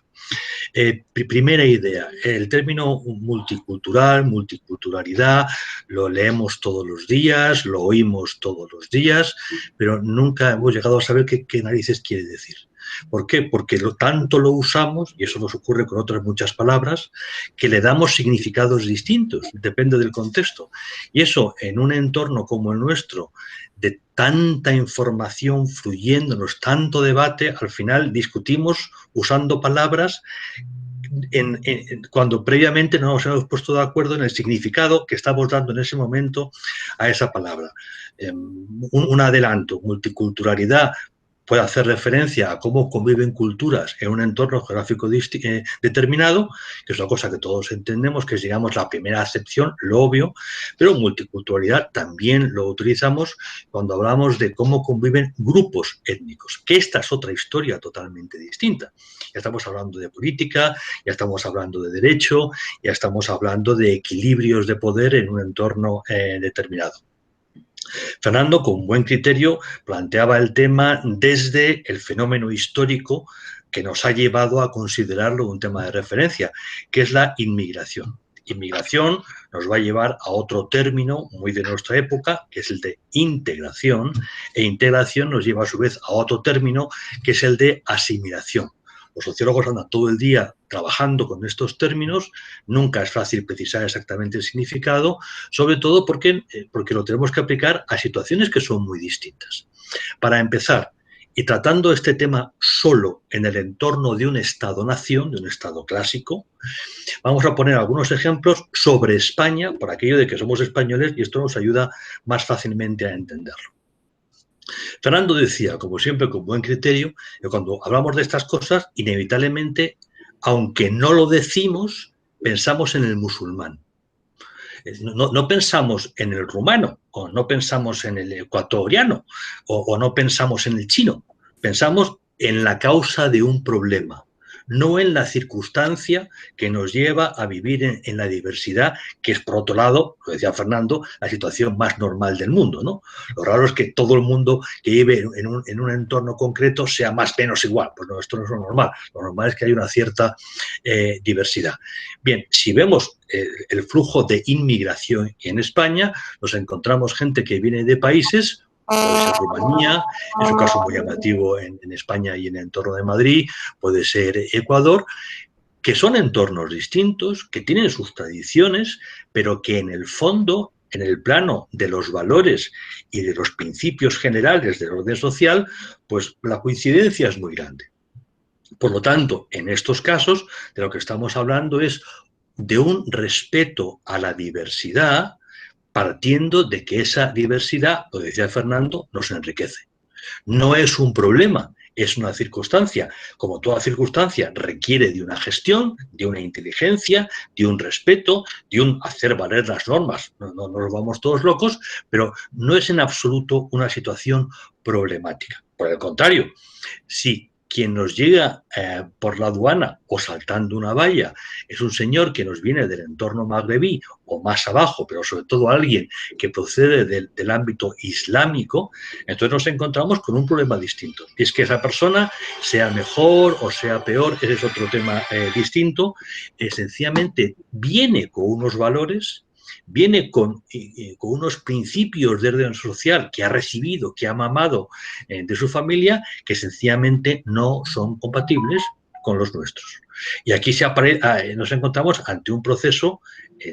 Primera idea, el término multicultural, multiculturalidad, lo leemos todos los días, lo oímos todos los días, pero nunca hemos llegado a saber qué narices quiere decir. ¿Por qué? Porque tanto lo usamos, y eso nos ocurre con otras muchas palabras, que le damos significados distintos, depende del contexto. Y eso, en un entorno como el nuestro, de tanta información fluyéndonos, tanto debate, al final discutimos usando palabras cuando previamente no nos hemos puesto de acuerdo en el significado que estamos dando en ese momento a esa palabra. Un adelanto, multiculturalidad, puede hacer referencia a cómo conviven culturas en un entorno geográfico determinado, que es una cosa que todos entendemos, que es, digamos, la primera acepción, lo obvio, pero multiculturalidad también lo utilizamos cuando hablamos de cómo conviven grupos étnicos, que esta es otra historia totalmente distinta. Ya estamos hablando de política, ya estamos hablando de derecho, ya estamos hablando de equilibrios de poder en un entorno determinado. Fernando, con buen criterio, planteaba el tema desde el fenómeno histórico que nos ha llevado a considerarlo un tema de referencia, que es la inmigración. Inmigración nos va a llevar a otro término muy de nuestra época, que es el de integración, e integración nos lleva a su vez a otro término, que es el de asimilación. Los sociólogos andan todo el día trabajando con estos términos, nunca es fácil precisar exactamente el significado, sobre todo porque lo tenemos que aplicar a situaciones que son muy distintas. Para empezar, y tratando este tema solo en el entorno de un Estado-nación, de un Estado clásico, vamos a poner algunos ejemplos sobre España, por aquello de que somos españoles, y esto nos ayuda más fácilmente a entenderlo. Fernando decía, como siempre, con buen criterio, que cuando hablamos de estas cosas, inevitablemente, aunque no lo decimos, pensamos en el musulmán. No pensamos en el rumano, o no pensamos en el ecuatoriano, o no pensamos en el chino. Pensamos en la causa de un problema, no en la circunstancia que nos lleva a vivir en la diversidad, que es, por otro lado, lo decía Fernando, la situación más normal del mundo, ¿no? Lo raro es que todo el mundo que vive en un entorno concreto sea más o menos igual. Pues no, esto no es lo normal. Lo normal es que hay una cierta diversidad. Bien, si vemos el flujo de inmigración en España, nos encontramos gente que viene de países, puede ser Rumanía, es un caso muy llamativo en España y en el entorno de Madrid, puede ser Ecuador, que son entornos distintos, que tienen sus tradiciones, pero que en el fondo, en el plano de los valores y de los principios generales del orden social, pues la coincidencia es muy grande. Por lo tanto, en estos casos, de lo que estamos hablando es de un respeto a la diversidad, partiendo de que esa diversidad, lo decía Fernando, nos enriquece. No es un problema, es una circunstancia. Como toda circunstancia, requiere de una gestión, de una inteligencia, de un respeto, de un hacer valer las normas. No nos vamos todos locos, pero no es en absoluto una situación problemática. Por el contrario, si quien nos llega por la aduana o saltando una valla es un señor que nos viene del entorno magrebí o más abajo, pero sobre todo alguien que procede del ámbito islámico, entonces nos encontramos con un problema distinto. Y es que esa persona, sea mejor o sea peor, ese es otro tema distinto, sencillamente viene con unos valores, viene con unos principios de orden social que ha recibido, que ha mamado de su familia, que sencillamente no son compatibles con los nuestros. Y aquí nos encontramos ante un proceso,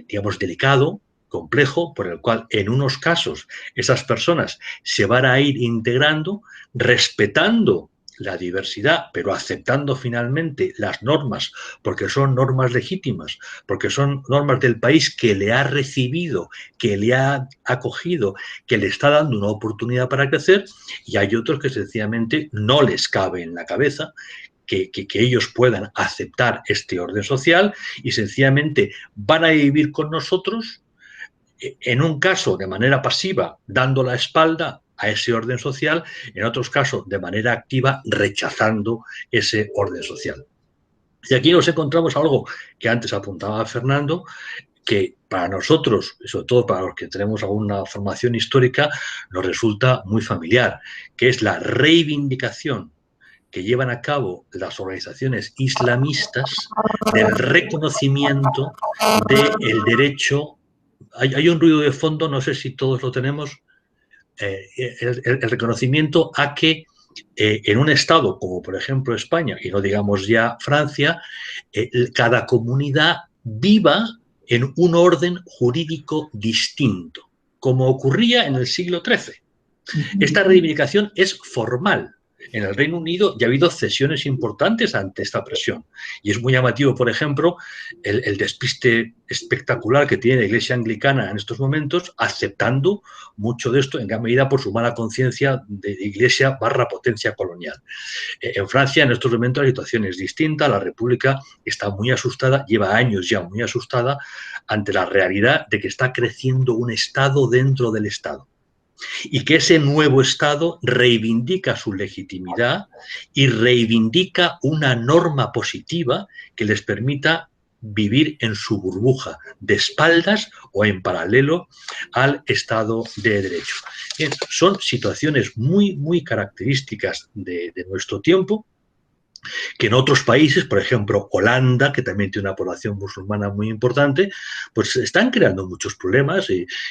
digamos, delicado, complejo, por el cual en unos casos esas personas se van a ir integrando, respetando la diversidad, pero aceptando finalmente las normas, porque son normas legítimas, porque son normas del país que le ha recibido, que le ha acogido, que le está dando una oportunidad para crecer, y hay otros que sencillamente no les cabe en la cabeza que ellos puedan aceptar este orden social y sencillamente van a vivir con nosotros, en un caso de manera pasiva, dando la espalda a ese orden social, en otros casos de manera activa, rechazando ese orden social. Y aquí nos encontramos algo que antes apuntaba Fernando, que para nosotros, sobre todo para los que tenemos alguna formación histórica, nos resulta muy familiar, que es la reivindicación que llevan a cabo las organizaciones islamistas del reconocimiento del derecho. Hay un ruido de fondo, no sé si todos lo tenemos, el reconocimiento a que en un Estado como por ejemplo España, y no digamos ya Francia, cada comunidad viva en un orden jurídico distinto, como ocurría en el siglo XIII. Esta reivindicación es formal, En el Reino Unido ya ha habido cesiones importantes ante esta presión. Y es muy llamativo, por ejemplo, el despiste espectacular que tiene la Iglesia anglicana en estos momentos, aceptando mucho de esto en gran medida por su mala conciencia de Iglesia / potencia colonial. En Francia, en estos momentos, la situación es distinta. La República está muy asustada, lleva años ya muy asustada ante la realidad de que está creciendo un Estado dentro del Estado. Y que ese nuevo Estado reivindica su legitimidad y reivindica una norma positiva que les permita vivir en su burbuja, de espaldas o en paralelo al Estado de Derecho. Bien, son situaciones muy características de nuestro tiempo, que en otros países, por ejemplo, Holanda, que también tiene una población musulmana muy importante, pues están creando muchos problemas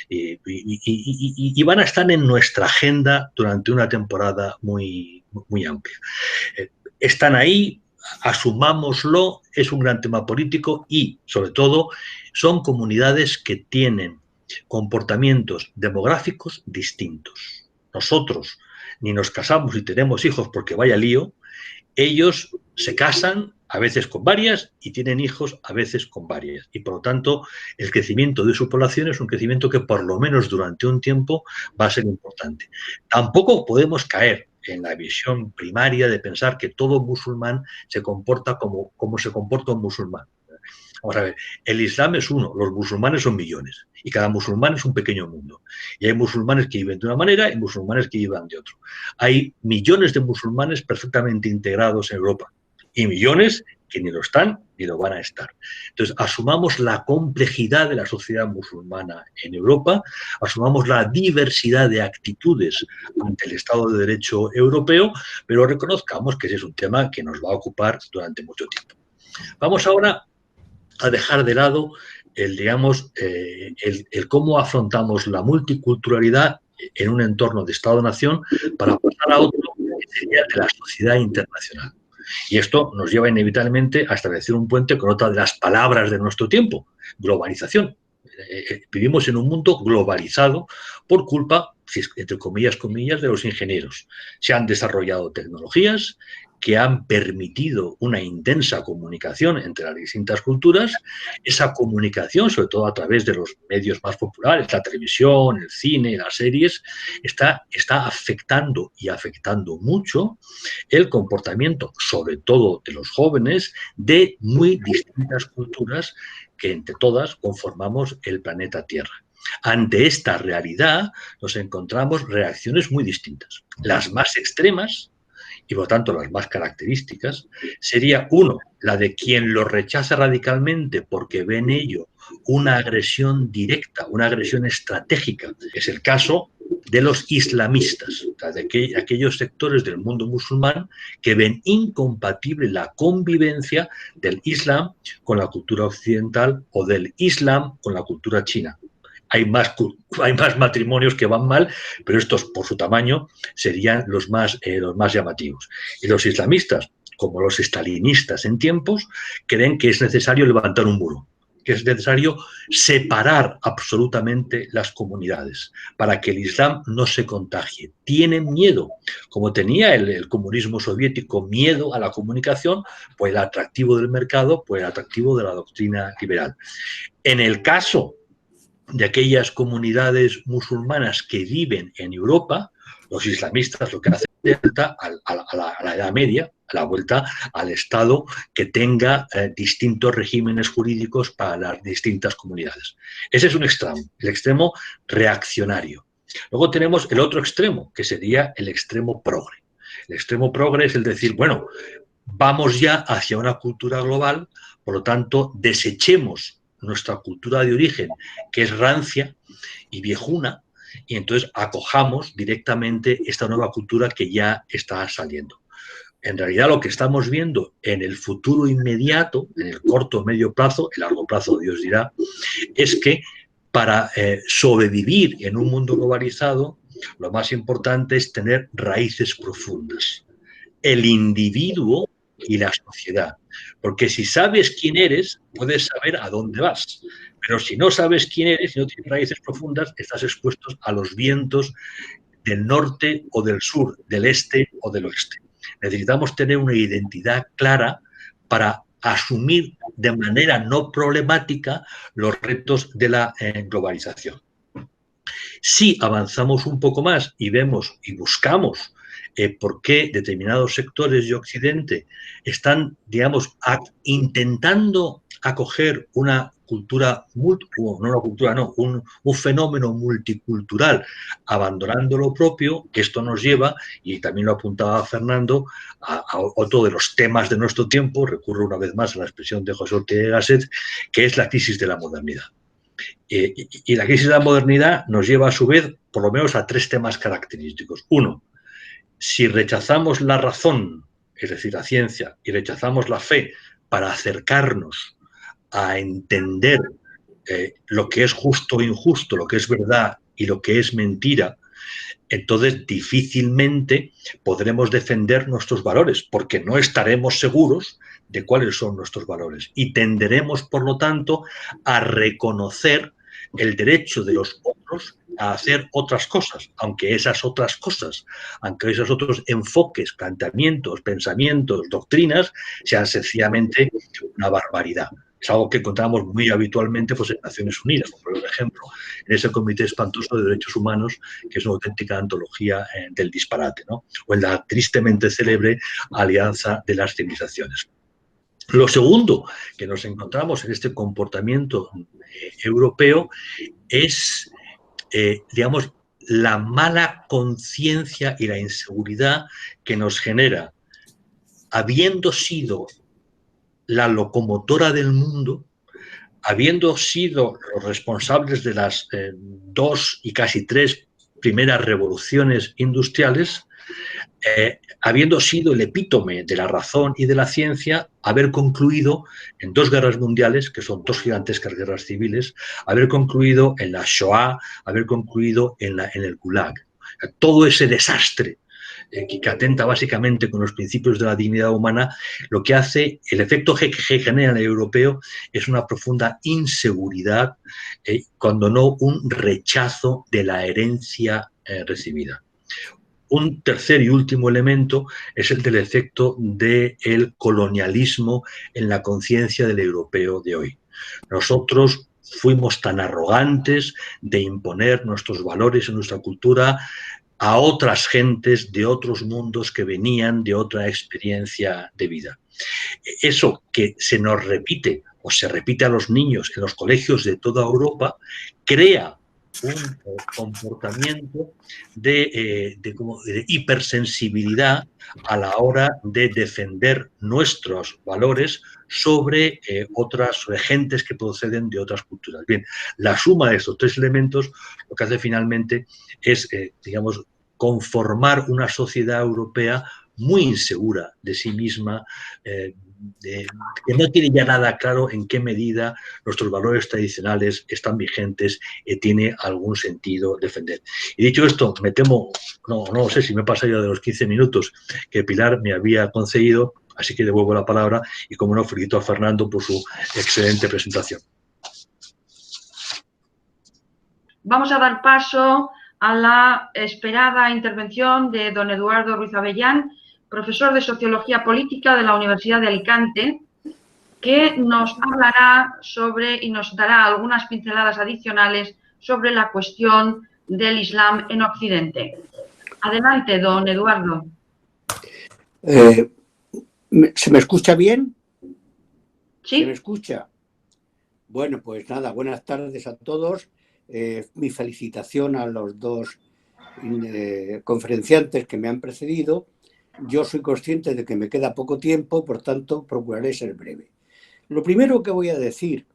y van a estar en nuestra agenda durante una temporada muy amplia. Están ahí, asumámoslo, es un gran tema político y, sobre todo, son comunidades que tienen comportamientos demográficos distintos. Nosotros ni nos casamos y tenemos hijos porque vaya lío. Ellos se casan a veces con varias y tienen hijos a veces con varias. Y por lo tanto, el crecimiento de su población es un crecimiento que por lo menos durante un tiempo va a ser importante. Tampoco podemos caer en la visión primaria de pensar que todo musulmán se comporta como se comporta un musulmán. Vamos a ver, el Islam es uno, los musulmanes son millones y cada musulmán es un pequeño mundo. Y hay musulmanes que viven de una manera y musulmanes que viven de otra. Hay millones de musulmanes perfectamente integrados en Europa y millones que ni lo están ni lo van a estar. Entonces, asumamos la complejidad de la sociedad musulmana en Europa, asumamos la diversidad de actitudes ante el Estado de Derecho europeo, pero reconozcamos que ese es un tema que nos va a ocupar durante mucho tiempo. Vamos ahora a dejar de lado el cómo afrontamos la multiculturalidad en un entorno de Estado-nación para pasar a otro que sería de la sociedad internacional. Y esto nos lleva inevitablemente a establecer un puente con otra de las palabras de nuestro tiempo, globalización. Vivimos en un mundo globalizado por culpa, entre comillas, de los ingenieros. Se han desarrollado tecnologías que han permitido una intensa comunicación entre las distintas culturas. Esa comunicación, sobre todo a través de los medios más populares, la televisión, el cine, las series, está afectando y afectando mucho el comportamiento, sobre todo de los jóvenes, de muy distintas culturas que entre todas conformamos el planeta Tierra. Ante esta realidad nos encontramos reacciones muy distintas. Las más extremas, y por lo tanto las más características, sería uno, la de quien lo rechaza radicalmente porque ve en ello una agresión directa, una agresión estratégica. Es el caso de los islamistas, o sea, de aquellos sectores del mundo musulmán que ven incompatible la convivencia del Islam con la cultura occidental o del Islam con la cultura china. Hay más matrimonios que van mal, pero estos, por su tamaño, serían los más llamativos. Y los islamistas, como los estalinistas en tiempos, creen que es necesario levantar un muro, que es necesario separar absolutamente las comunidades para que el Islam no se contagie. Tienen miedo, como tenía el comunismo soviético miedo a la comunicación, pues el atractivo del mercado, pues el atractivo de la doctrina liberal. En el caso de aquellas comunidades musulmanas que viven en Europa, los islamistas lo que hacen es vuelta a la Edad Media, a la vuelta al Estado que tenga distintos regímenes jurídicos para las distintas comunidades. Ese es un extremo, el extremo reaccionario. Luego tenemos el otro extremo, que sería el extremo progre. El extremo progre es el decir, bueno, vamos ya hacia una cultura global, por lo tanto, desechemos nuestra cultura de origen, que es rancia y viejuna, y entonces acojamos directamente esta nueva cultura que ya está saliendo. En realidad lo que estamos viendo en el futuro inmediato, en el corto o medio plazo, el largo plazo Dios dirá, es que para sobrevivir en un mundo globalizado, lo más importante es tener raíces profundas. El individuo y la sociedad. Porque si sabes quién eres, puedes saber a dónde vas. Pero si no sabes quién eres y no tienes raíces profundas, estás expuesto a los vientos del norte o del sur, del este o del oeste. necesitamos tener una identidad clara para asumir de manera no problemática los retos de la globalización. Si avanzamos un poco más y vemos y buscamos por qué determinados sectores de Occidente están, digamos, intentando acoger una cultura, un fenómeno multicultural, abandonando lo propio, esto nos lleva, y también lo apuntaba Fernando, a otro de los temas de nuestro tiempo, recurro una vez más a la expresión de José Ortega y Gasset, que es la crisis de la modernidad. Y la crisis de la modernidad nos lleva a su vez, por lo menos, a tres temas característicos. Uno, si rechazamos la razón, es decir, la ciencia, y rechazamos la fe para acercarnos a entender lo que es justo o injusto, lo que es verdad y lo que es mentira, entonces difícilmente podremos defender nuestros valores, porque no estaremos seguros de cuáles son nuestros valores y tenderemos, por lo tanto, a reconocer el derecho de los otros a hacer otras cosas, aunque esas otras cosas, aunque esos otros enfoques, planteamientos, pensamientos, doctrinas, sean sencillamente una barbaridad. Es algo que encontramos muy habitualmente pues, en Naciones Unidas, por ejemplo, en ese Comité Espantoso de Derechos Humanos, que es una auténtica antología del disparate, ¿no? O en la tristemente célebre Alianza de las Civilizaciones. Lo segundo que nos encontramos en este comportamiento europeo es, digamos, la mala conciencia y la inseguridad que nos genera, habiendo sido la locomotora del mundo, habiendo sido los responsables de las 2 y casi 3 primeras revoluciones industriales, habiendo sido el epítome de la razón y de la ciencia, haber concluido en 2 guerras mundiales, que son 2 gigantescas guerras civiles, haber concluido en la Shoah, haber concluido en el Gulag. Todo ese desastre que atenta básicamente con los principios de la dignidad humana, lo que hace, el efecto que genera en el europeo es una profunda inseguridad, cuando no un rechazo de la herencia recibida. Un tercer y último elemento es el del efecto del colonialismo en la conciencia del europeo de hoy. Nosotros fuimos tan arrogantes de imponer nuestros valores y nuestra cultura a otras gentes de otros mundos que venían de otra experiencia de vida. Eso que se nos repite o se repite a los niños en los colegios de toda Europa crea un comportamiento de hipersensibilidad a la hora de defender nuestros valores sobre otras gentes que proceden de otras culturas. Bien, la suma de estos 3 elementos lo que hace finalmente es, digamos, conformar una sociedad europea muy insegura de sí misma, que no tiene ya nada claro en qué medida nuestros valores tradicionales están vigentes y tiene algún sentido defender. Y dicho esto, me temo, no sé si me he pasado ya de los 15 minutos que Pilar me había concedido, así que devuelvo la palabra y, como no, felicito a Fernando por su excelente presentación. Vamos a dar paso a la esperada intervención de don Eduardo Ruiz Avellán, profesor de Sociología Política de la Universidad de Alicante, que nos hablará sobre y nos dará algunas pinceladas adicionales sobre la cuestión del Islam en Occidente. Adelante, don Eduardo. ¿Se me escucha bien? Sí. ¿Se me escucha? Bueno, pues nada, buenas tardes a todos. Mi felicitación a los 2 conferenciantes que me han precedido. Yo soy consciente de que me queda poco tiempo, por tanto, procuraré ser breve. Lo primero que voy a decir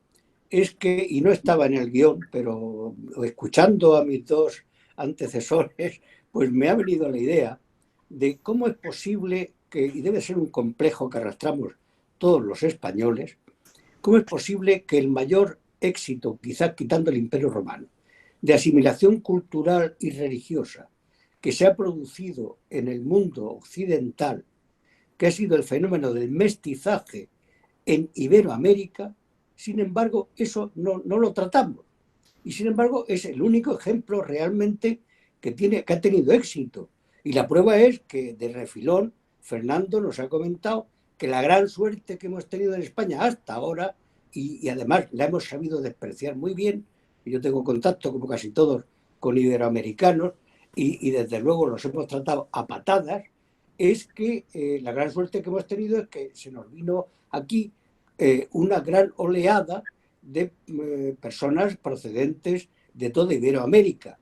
es que, y no estaba en el guión, pero escuchando a mis 2 antecesores, pues me ha venido la idea de cómo es posible que, y debe ser un complejo que arrastramos todos los españoles, cómo es posible que el mayor éxito, quizás quitando el Imperio Romano, de asimilación cultural y religiosa que se ha producido en el mundo occidental, que ha sido el fenómeno del mestizaje en Iberoamérica, sin embargo, eso no lo tratamos. Y sin embargo, es el único ejemplo realmente que ha tenido éxito. Y la prueba es que de refilón Fernando nos ha comentado que la gran suerte que hemos tenido en España hasta ahora, y además la hemos sabido despreciar muy bien, yo tengo contacto, como casi todos, con iberoamericanos, y desde luego los hemos tratado a patadas, es que la gran suerte que hemos tenido es que se nos vino aquí una gran oleada de personas procedentes de toda Iberoamérica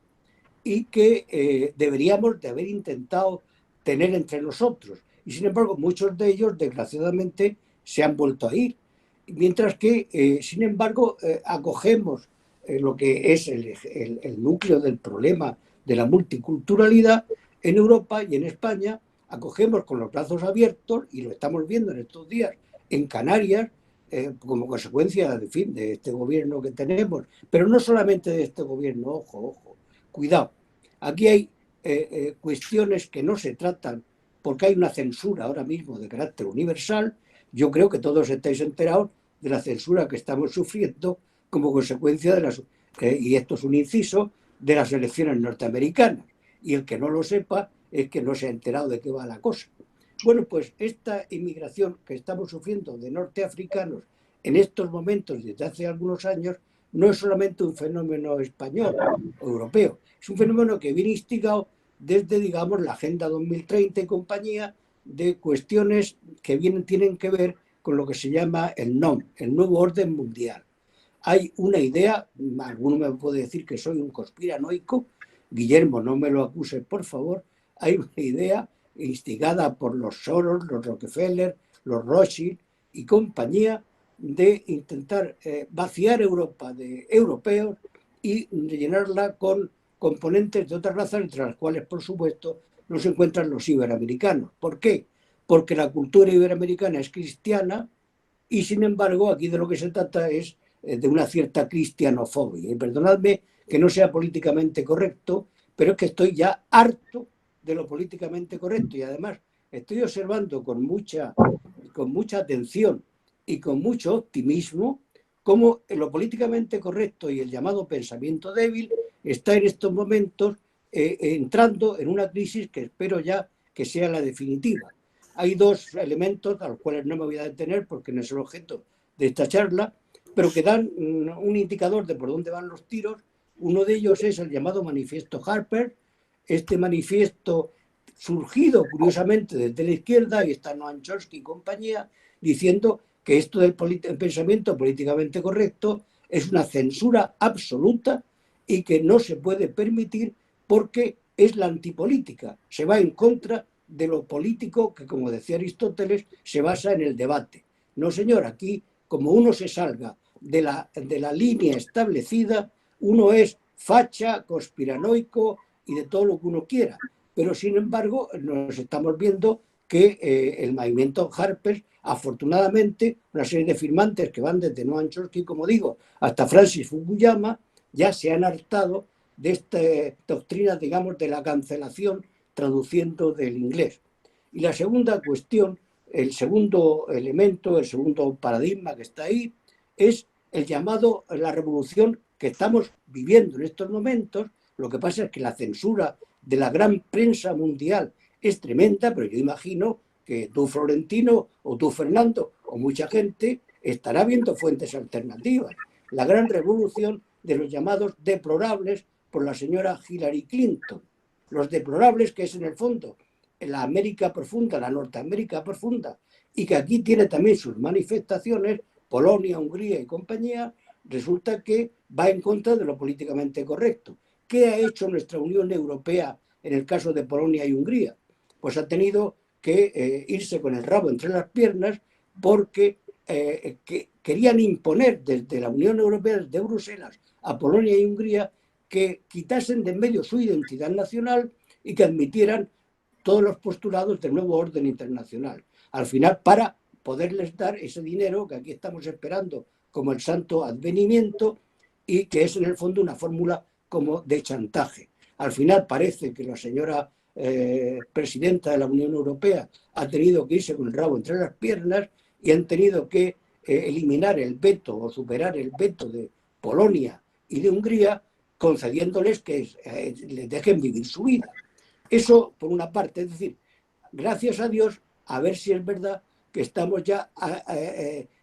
y que deberíamos de haber intentado tener entre nosotros. Y sin embargo, muchos de ellos, desgraciadamente, se han vuelto a ir. Mientras que, sin embargo, acogemos lo que es el núcleo del problema de la multiculturalidad en Europa y en España, acogemos con los brazos abiertos, y lo estamos viendo en estos días en Canarias, como consecuencia, en fin, de este gobierno que tenemos, pero no solamente de este gobierno, ojo, cuidado. Aquí hay cuestiones que no se tratan porque hay una censura ahora mismo de carácter universal. Yo creo que todos estáis enterados de la censura que estamos sufriendo como consecuencia de las, y esto es un inciso, de las elecciones norteamericanas. Y el que no lo sepa es que no se ha enterado de qué va la cosa. Bueno, pues esta inmigración que estamos sufriendo de norteafricanos en estos momentos, desde hace algunos años, no es solamente un fenómeno español o europeo, es un fenómeno que viene instigado desde, digamos, la Agenda 2030 y compañía, de cuestiones que tienen que ver con lo que se llama el NOM, el nuevo orden mundial. Hay una idea, alguno me puede decir que soy un conspiranoico, Guillermo, no me lo acuse, por favor, hay una idea instigada por los Soros, los Rockefeller, los Rothschild y compañía, de intentar vaciar Europa de europeos y rellenarla con componentes de otras razas, entre las cuales, por supuesto, no se encuentran los iberoamericanos. ¿Por qué? Porque la cultura iberoamericana es cristiana y, sin embargo, aquí de lo que se trata es de una cierta cristianofobia. Y perdonadme que no sea políticamente correcto, pero es que estoy ya harto de lo políticamente correcto, y además estoy observando con mucha atención y con mucho optimismo cómo lo políticamente correcto y el llamado pensamiento débil está en estos momentos entrando en una crisis que espero ya que sea la definitiva. Hay dos elementos a los cuales no me voy a detener porque no es el objeto de esta charla, pero que dan un indicador de por dónde van los tiros. Uno de ellos es el llamado manifiesto Harper, este manifiesto surgido curiosamente desde la izquierda, y está Noam Chomsky y compañía, diciendo que esto del pensamiento políticamente correcto es una censura absoluta y que no se puede permitir porque es la antipolítica, se va en contra de lo político que, como decía Aristóteles, se basa en el debate. No, señor, aquí, como uno se salga de la línea establecida, uno es facha, conspiranoico y de todo lo que uno quiera. Pero, sin embargo, nos estamos viendo que el movimiento Harper, afortunadamente, una serie de firmantes que van desde Noam Chomsky, como digo, hasta Francis Fukuyama, ya se han hartado de esta doctrina, digamos, de la cancelación, traduciendo del inglés. Y la segunda cuestión, el segundo elemento, el segundo paradigma que está ahí, es el llamado, la revolución que estamos viviendo en estos momentos. Lo que pasa es que la censura de la gran prensa mundial es tremenda, pero yo imagino que tú, Florentino, o tú, Fernando, o mucha gente estará viendo fuentes alternativas. La gran revolución de los llamados deplorables por la señora Hillary Clinton. Los deplorables, que es en el fondo la América profunda, la Norteamérica profunda, y que aquí tiene también sus manifestaciones, Polonia, Hungría y compañía, resulta que va en contra de lo políticamente correcto. ¿Qué ha hecho nuestra Unión Europea en el caso de Polonia y Hungría? Pues ha tenido que irse con el rabo entre las piernas porque que querían imponer desde la Unión Europea, desde Bruselas, a Polonia y Hungría, que quitasen de en medio su identidad nacional y que admitieran todos los postulados del nuevo orden internacional. Al final, para poderles dar ese dinero que aquí estamos esperando como el santo advenimiento, y que es en el fondo una fórmula como de chantaje. Al final parece que la señora presidenta de la Unión Europea ha tenido que irse con el rabo entre las piernas y han tenido que eliminar el veto o superar el veto de Polonia y de Hungría, concediéndoles que les dejen vivir su vida. Eso por una parte, es decir, gracias a Dios a ver si es verdad que estamos ya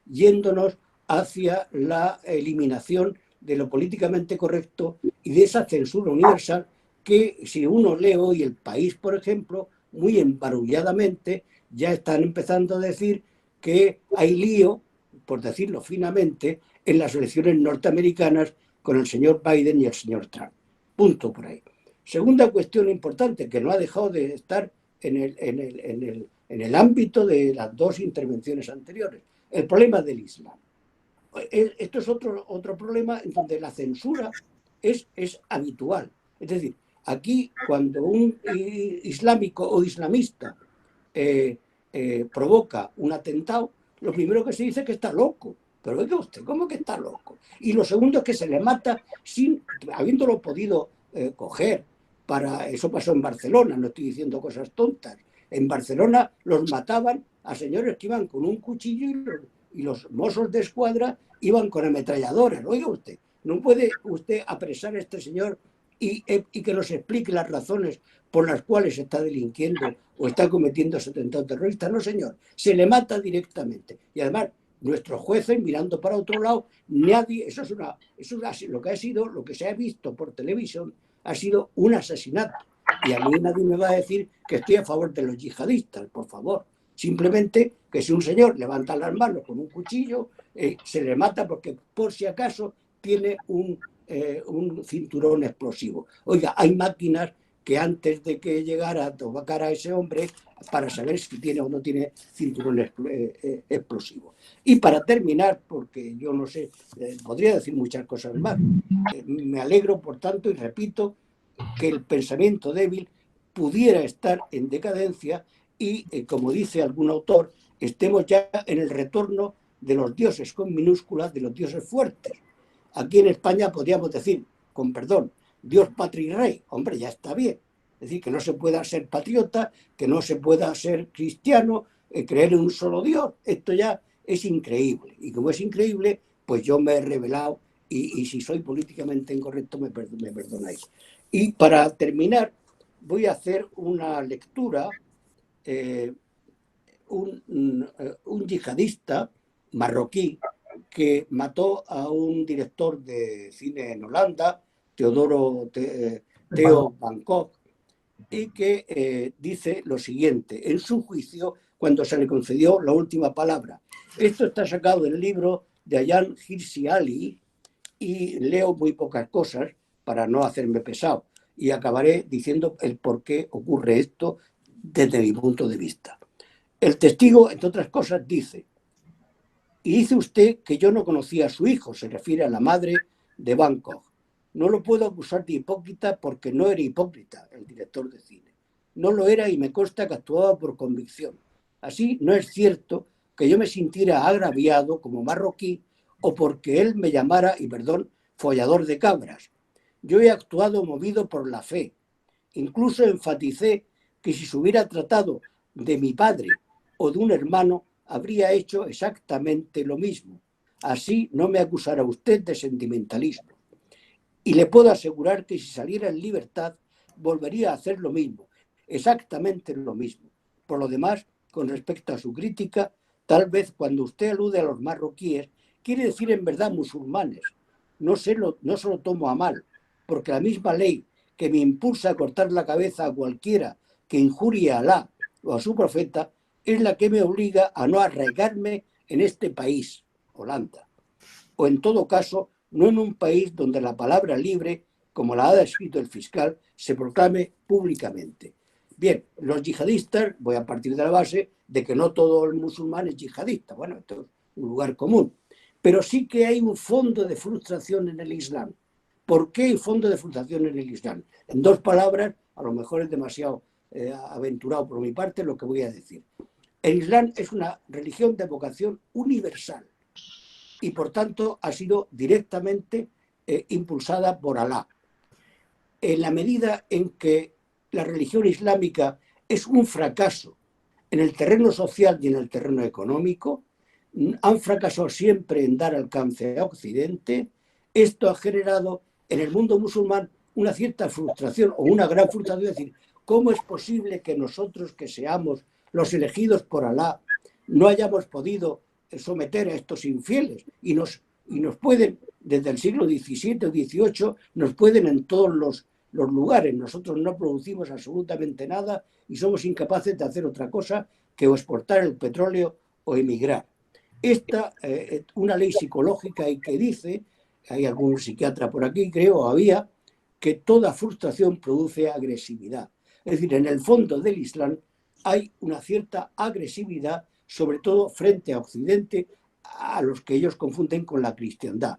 yéndonos hacia la eliminación de lo políticamente correcto y de esa censura universal que, si uno lee hoy El País, por ejemplo, muy embarulladamente ya están empezando a decir que hay lío, por decirlo finamente, en las elecciones norteamericanas con el señor Biden y el señor Trump. Punto por ahí. Segunda cuestión importante que no ha dejado de estar en el ámbito de las dos intervenciones anteriores, el problema del Islam. Esto es otro problema en donde la censura es habitual. Es decir, aquí cuando un islámico o islamista provoca un atentado, lo primero que se dice es que está loco. Pero oiga usted, ¿cómo que está loco? Y lo segundo es que se le mata habiéndolo podido coger. Eso pasó en Barcelona, no estoy diciendo cosas tontas. En Barcelona los mataban a señores que iban con un cuchillo y los mozos de escuadra iban con ametralladoras. Oiga usted, no puede usted apresar a este señor y que nos explique las razones por las cuales está delinquiendo o está cometiendo ese atentado terrorista. No, señor, se le mata directamente. Y además, nuestros jueces mirando para otro lado, nadie, lo que ha sido, lo que se ha visto por televisión, ha sido un asesinato. Y a mí nadie me va a decir que estoy a favor de los yihadistas, por favor. Simplemente que si un señor levanta las manos con un cuchillo, se le mata porque por si acaso tiene un cinturón explosivo. Oiga, hay máquinas que antes de que llegara a tocar a ese hombre para saber si tiene o no tiene cinturón explosivo. Y para terminar, porque yo no sé, podría decir muchas cosas más, me alegro, por tanto, y repito, que el pensamiento débil pudiera estar en decadencia y, como dice algún autor, estemos ya en el retorno de los dioses con minúsculas, de los dioses fuertes. Aquí en España podríamos decir, con perdón, Dios, patria y rey. Hombre, ya está bien. Es decir, que no se pueda ser patriota, que no se pueda ser cristiano, creer en un solo Dios. Esto ya es increíble. Y como es increíble, pues yo me he rebelado y si soy políticamente incorrecto me perdonáis. Y para terminar, voy a hacer una lectura. Un yihadista marroquí que mató a un director de cine en Holanda, Theo van Gogh, y que dice lo siguiente, en su juicio, cuando se le concedió la última palabra. Esto está sacado del libro de Ayaan Hirsi Ali y leo muy pocas cosas para no hacerme pesado y acabaré diciendo el por qué ocurre esto desde mi punto de vista. El testigo, entre otras cosas, dice: y dice usted que yo no conocía a su hijo, se refiere a la madre de Van Gogh. No lo puedo acusar de hipócrita porque no era hipócrita el director de cine. No lo era y me consta que actuaba por convicción. Así no es cierto que yo me sintiera agraviado como marroquí o porque él me llamara, y perdón, follador de cabras. Yo he actuado movido por la fe. Incluso enfaticé que si se hubiera tratado de mi padre o de un hermano, habría hecho exactamente lo mismo. Así no me acusará usted de sentimentalismo. Y le puedo asegurar que si saliera en libertad, volvería a hacer lo mismo, exactamente lo mismo. Por lo demás, con respecto a su crítica, tal vez cuando usted alude a los marroquíes, quiere decir en verdad musulmanes. No se lo tomo a mal, porque la misma ley que me impulsa a cortar la cabeza a cualquiera que injurie a Alá o a su profeta, es la que me obliga a no arraigarme en este país, Holanda, o en todo caso, no en un país donde la palabra libre, como la ha descrito el fiscal, se proclame públicamente. Bien, los yihadistas, voy a partir de la base de que no todo el musulmán es yihadista, bueno, esto es un lugar común, pero sí que hay un fondo de frustración en el Islam. ¿Por qué hay fondo de frustración en el Islam? En dos palabras, a lo mejor es demasiado aventurado por mi parte lo que voy a decir. El Islam es una religión de vocación universal y por tanto ha sido directamente impulsada por Alá. En la medida en que la religión islámica es un fracaso en el terreno social y en el terreno económico, han fracasado siempre en dar alcance a Occidente, esto ha generado en el mundo musulmán una cierta frustración o una gran frustración, es decir, ¿cómo es posible que nosotros que seamos los elegidos por Alá, no hayamos podido someter a estos infieles y nos pueden, desde el siglo XVII o XVIII, nos pueden en todos los lugares. Nosotros no producimos absolutamente nada y somos incapaces de hacer otra cosa que o exportar el petróleo o emigrar. Esta, una ley psicológica y que dice, hay algún psiquiatra por aquí, creo, había, que toda frustración produce agresividad. Es decir, en el fondo del Islam hay una cierta agresividad, sobre todo frente a Occidente, a los que ellos confunden con la cristiandad.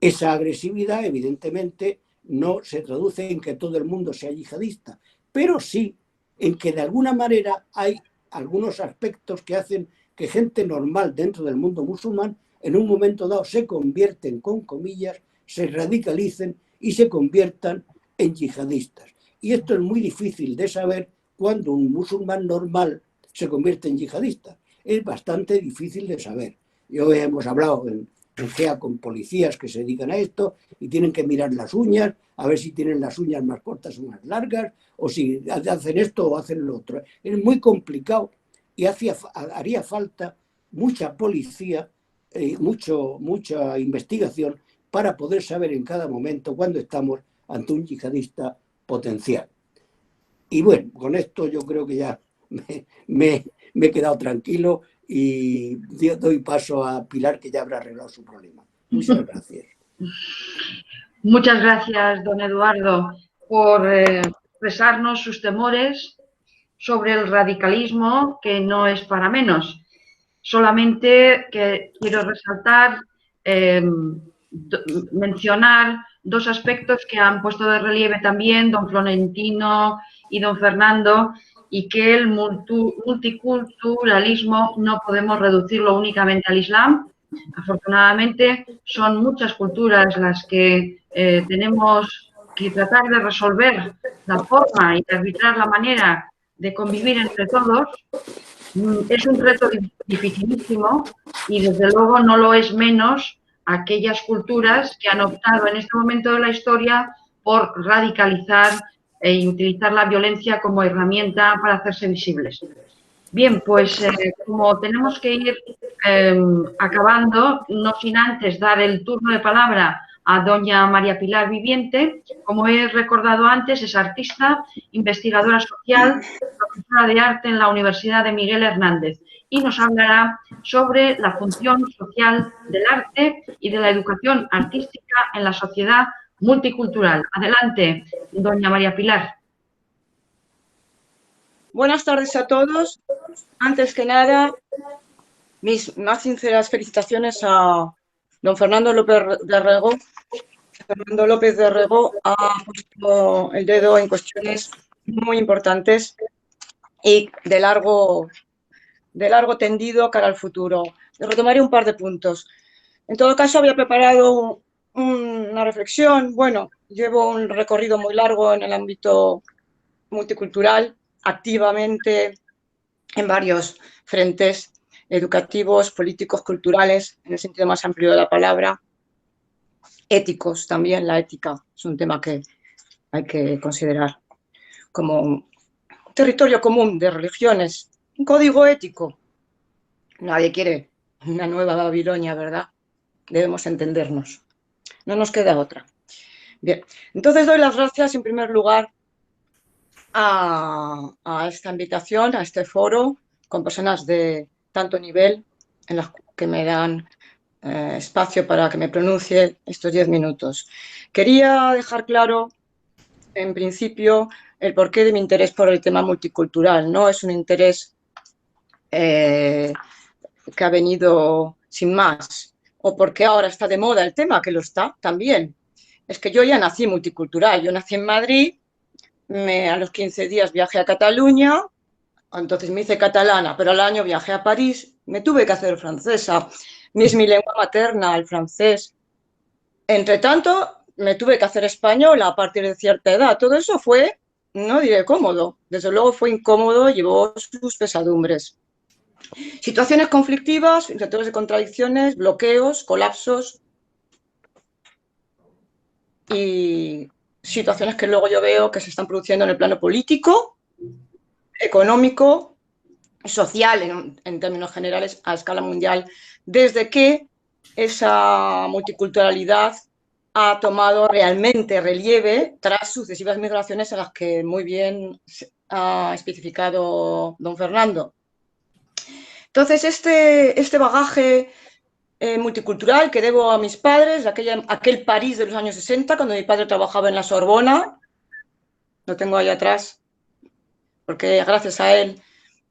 Esa agresividad, evidentemente, no se traduce en que todo el mundo sea yihadista, pero sí en que de alguna manera hay algunos aspectos que hacen que gente normal dentro del mundo musulmán en un momento dado se convierten, con comillas, se radicalicen y se conviertan en yihadistas. Y esto es muy difícil de saber cuando un musulmán normal se convierte en yihadista. Es bastante difícil de saber. Yo hemos hablado en GEA con policías que se dedican a esto y tienen que mirar las uñas, a ver si tienen las uñas más cortas o más largas, o si hacen esto o hacen lo otro. Es muy complicado y haría falta mucha policía, mucha investigación para poder saber en cada momento cuándo estamos ante un yihadista potencial. Y bueno, con esto yo creo que ya me he quedado tranquilo y doy paso a Pilar, que ya habrá arreglado su problema. Muchas gracias. Muchas gracias, don Eduardo, por expresarnos sus temores sobre el radicalismo, que no es para menos. Solamente que quiero resaltar, mencionar dos aspectos que han puesto de relieve también don Florentino y don Fernando, y que el multiculturalismo no podemos reducirlo únicamente al Islam. Afortunadamente son muchas culturas las que tenemos que tratar de resolver la forma y de arbitrar la manera de convivir entre todos. Es un reto dificilísimo y desde luego no lo es menos aquellas culturas que han optado en este momento de la historia por radicalizar y utilizar la violencia como herramienta para hacerse visibles. Bien, pues como tenemos que ir acabando, no sin antes dar el turno de palabra a doña María Pilar Viviente. Como he recordado antes, es artista, investigadora social, profesora de arte en la Universidad de Miguel Hernández y nos hablará sobre la función social del arte y de la educación artística en la sociedad multicultural. Adelante, doña María Pilar. Buenas tardes a todos. Antes que nada, mis más sinceras felicitaciones a don Fernando López de Rego. Fernando López de Rego ha puesto el dedo en cuestiones muy importantes y de largo tendido cara al futuro. Retomaré un par de puntos. En todo caso, había preparado una reflexión. Bueno, llevo un recorrido muy largo en el ámbito multicultural, activamente en varios frentes educativos, políticos, culturales, en el sentido más amplio de la palabra, éticos también. La ética es un tema que hay que considerar como un territorio común de religiones, un código ético. Nadie quiere una nueva Babilonia, ¿verdad? Debemos entendernos. No nos queda otra. Bien, entonces doy las gracias en primer lugar a esta invitación, a este foro, con personas de tanto nivel en las que me dan espacio para que me pronuncie estos 10 minutos. Quería dejar claro, en principio, el porqué de mi interés por el tema multicultural. No es un interés que ha venido sin más, o porque ahora está de moda el tema, que lo está también. Es que yo ya nací multicultural. Yo nací en Madrid, a los 15 días viajé a Cataluña, entonces me hice catalana, pero al año viajé a París, me tuve que hacer francesa. Es mi lengua materna, el francés. Entre tanto, me tuve que hacer española a partir de cierta edad. Todo eso fue, no diré cómodo, desde luego fue incómodo, llevó sus pesadumbres. Situaciones conflictivas, situaciones de contradicciones, bloqueos, colapsos y situaciones que luego yo veo que se están produciendo en el plano político, económico social en términos generales a escala mundial, desde que esa multiculturalidad ha tomado realmente relieve tras sucesivas migraciones a las que muy bien ha especificado don Fernando. Entonces, este bagaje multicultural que debo a mis padres, aquel París de los años 60, cuando mi padre trabajaba en la Sorbona, lo tengo ahí atrás, porque gracias a él,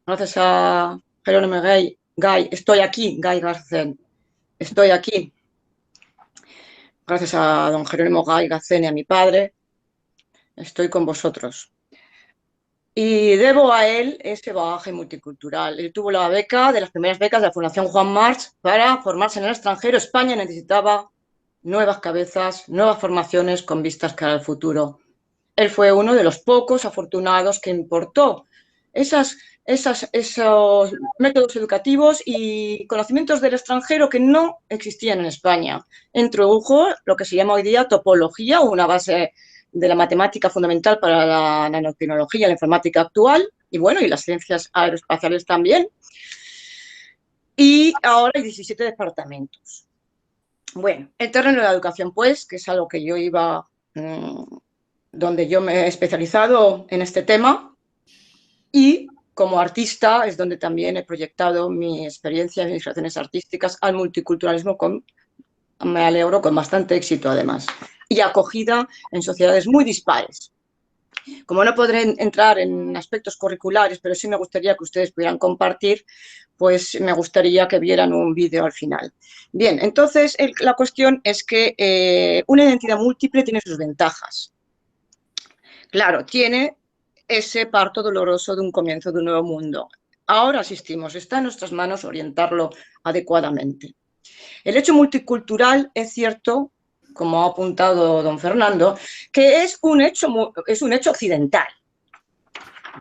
gracias a Jerónimo Gay, estoy aquí, Gay Garcén, estoy aquí. Gracias a don Jerónimo Gay Garcén y a mi padre, estoy con vosotros. Y debo a él ese bagaje multicultural. Él tuvo la beca, de las primeras becas de la Fundación Juan March, para formarse en el extranjero. España necesitaba nuevas cabezas, nuevas formaciones con vistas cara al futuro. Él fue uno de los pocos afortunados que importó esos métodos educativos y conocimientos del extranjero que no existían en España. Introdujo lo que se llama hoy día topología, una base de la matemática fundamental para la nanotecnología, la informática actual, y bueno, y las ciencias aeroespaciales también. Y ahora hay 17 departamentos. Bueno, el terreno de la educación, pues, que es algo que yo iba, donde yo me he especializado en este tema, y como artista es donde también he proyectado mi experiencia en mis creaciones artísticas al multiculturalismo, me alegro, con bastante éxito además, y acogida en sociedades muy dispares. Como no podré entrar en aspectos curriculares, pero sí me gustaría que ustedes pudieran compartir, pues me gustaría que vieran un vídeo al final. Bien, entonces la cuestión es que una identidad múltiple tiene sus ventajas. Claro, tiene ese parto doloroso de un comienzo de un nuevo mundo. Ahora asistimos, está en nuestras manos orientarlo adecuadamente. El hecho multicultural es cierto, como ha apuntado don Fernando, que es un hecho occidental.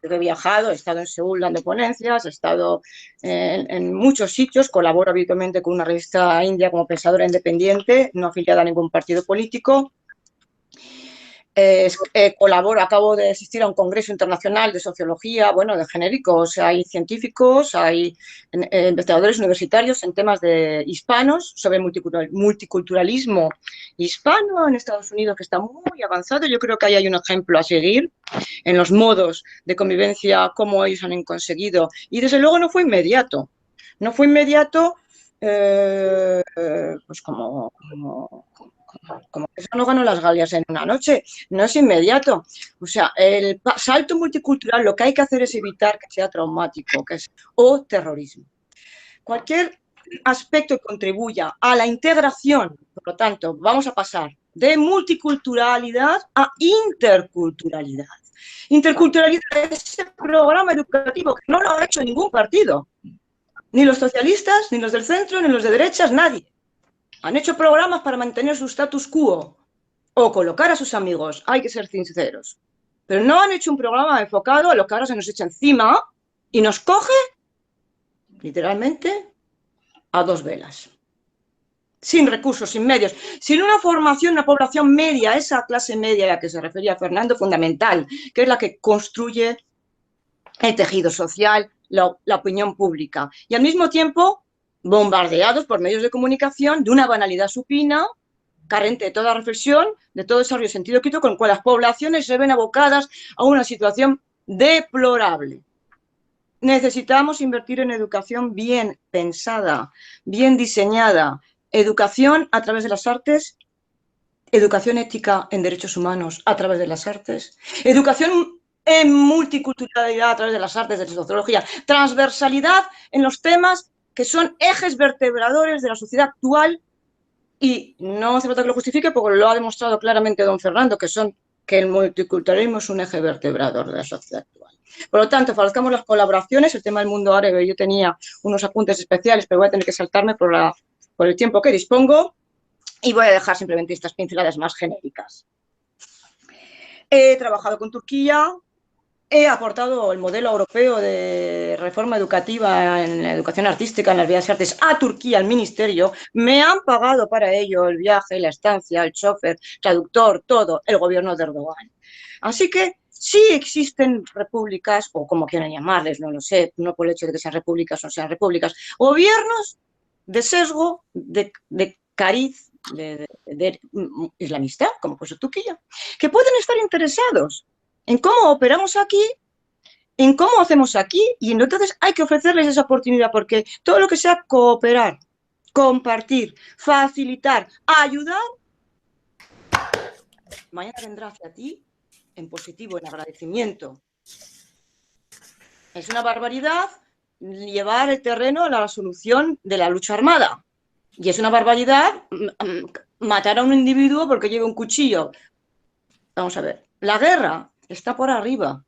Yo he viajado, he estado en Seúl dando ponencias, he estado en muchos sitios, colaboro habitualmente con una revista india como Pensadora Independiente, no afiliada a ningún partido político. Colaboro, acabo de asistir a un congreso internacional de sociología, bueno, de genéricos, hay científicos, hay investigadores universitarios en temas de hispanos, sobre multiculturalismo hispano en Estados Unidos, que está muy avanzado. Yo creo que ahí hay un ejemplo a seguir en los modos de convivencia, cómo ellos han conseguido, y desde luego no fue inmediato, pues como eso no ganó las Galias en una noche, no es inmediato. O sea, el salto multicultural lo que hay que hacer es evitar que sea traumático, o terrorismo. Cualquier aspecto que contribuya a la integración, por lo tanto, vamos a pasar de multiculturalidad a interculturalidad. Interculturalidad es ese programa educativo que no lo ha hecho ningún partido, ni los socialistas, ni los del centro, ni los de derechas, nadie. Han hecho programas para mantener su status quo o colocar a sus amigos, hay que ser sinceros. Pero no han hecho un programa enfocado a lo que ahora se nos echa encima y nos coge, literalmente, a dos velas. Sin recursos, sin medios, sin una formación, una población media, esa clase media a la que se refería Fernando, fundamental, que es la que construye el tejido social, la opinión pública. Y al mismo tiempo bombardeados por medios de comunicación de una banalidad supina, carente de toda reflexión, de todo desarrollo de sentido crítico, con el cual las poblaciones se ven abocadas a una situación deplorable. Necesitamos invertir en educación bien pensada, bien diseñada, educación a través de las artes, educación ética en derechos humanos a través de las artes, educación en multiculturalidad a través de las artes, de la sociología, transversalidad en los temas que son ejes vertebradores de la sociedad actual, y no hace falta que lo justifique porque lo ha demostrado claramente don Fernando, que el multiculturalismo es un eje vertebrador de la sociedad actual. Por lo tanto, favorezcamos las colaboraciones. El tema del mundo árabe, yo tenía unos apuntes especiales, pero voy a tener que saltarme por el tiempo que dispongo, y voy a dejar simplemente estas pinceladas más genéricas. He trabajado con Turquía, he aportado el modelo europeo de reforma educativa en la educación artística, en las bellas artes, a Turquía, al ministerio. Me han pagado para ello el viaje, la estancia, el chofer, traductor, todo, el gobierno de Erdogan. Así que sí existen repúblicas, o como quieran llamarles, no lo sé, no por el hecho de que sean repúblicas o no sean repúblicas, gobiernos de sesgo, de cariz, de islamista, como puede ser Turquía, que pueden estar interesados en cómo operamos aquí, en cómo hacemos aquí, y entonces hay que ofrecerles esa oportunidad, porque todo lo que sea cooperar, compartir, facilitar, ayudar, mañana vendrá hacia ti en positivo, en agradecimiento. Es una barbaridad llevar el terreno a la solución de la lucha armada. Y es una barbaridad matar a un individuo porque lleva un cuchillo. Vamos a ver, la guerra está por arriba.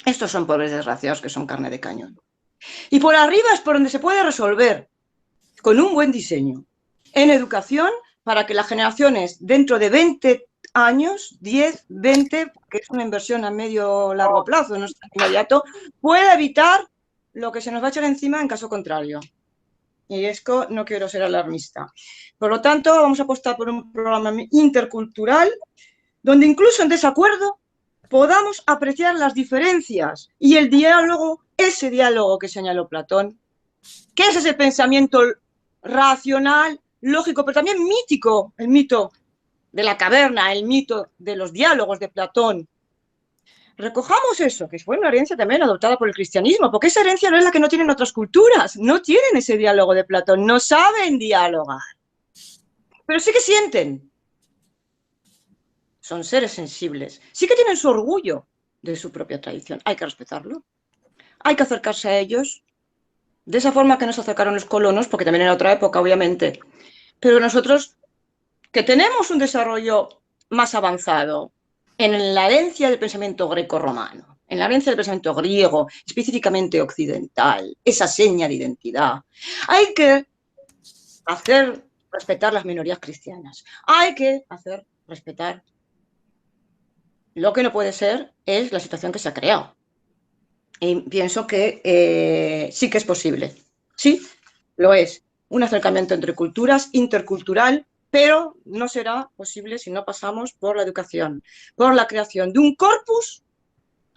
Estos son pobres desgraciados que son carne de cañón. Y por arriba es por donde se puede resolver, con un buen diseño. En educación, para que las generaciones dentro de 20 años, 10, 20, que es una inversión a medio largo plazo, no es tan inmediato, pueda evitar lo que se nos va a echar encima en caso contrario. Y esto no quiero ser alarmista. Por lo tanto, vamos a apostar por un programa intercultural donde incluso en desacuerdo podamos apreciar las diferencias y el diálogo, ese diálogo que señaló Platón, que es ese pensamiento racional, lógico, pero también mítico, el mito de la caverna, el mito de los diálogos de Platón. Recojamos eso, que fue una herencia también adoptada por el cristianismo, porque esa herencia no es la que no tienen otras culturas, no tienen ese diálogo de Platón, no saben dialogar, pero sí que sienten. Son seres sensibles, sí que tienen su orgullo de su propia tradición, hay que respetarlo, hay que acercarse a ellos de esa forma que nos acercaron los colonos, porque también era otra época, obviamente, pero nosotros que tenemos un desarrollo más avanzado en la herencia del pensamiento greco-romano, en la herencia del pensamiento griego, específicamente occidental, esa seña de identidad, hay que hacer respetar las minorías cristianas, hay que hacer respetar. Lo que no puede ser es la situación que se ha creado. Y pienso que sí que es posible. Sí, lo es. Un acercamiento entre culturas, intercultural, pero no será posible si no pasamos por la educación, por la creación de un corpus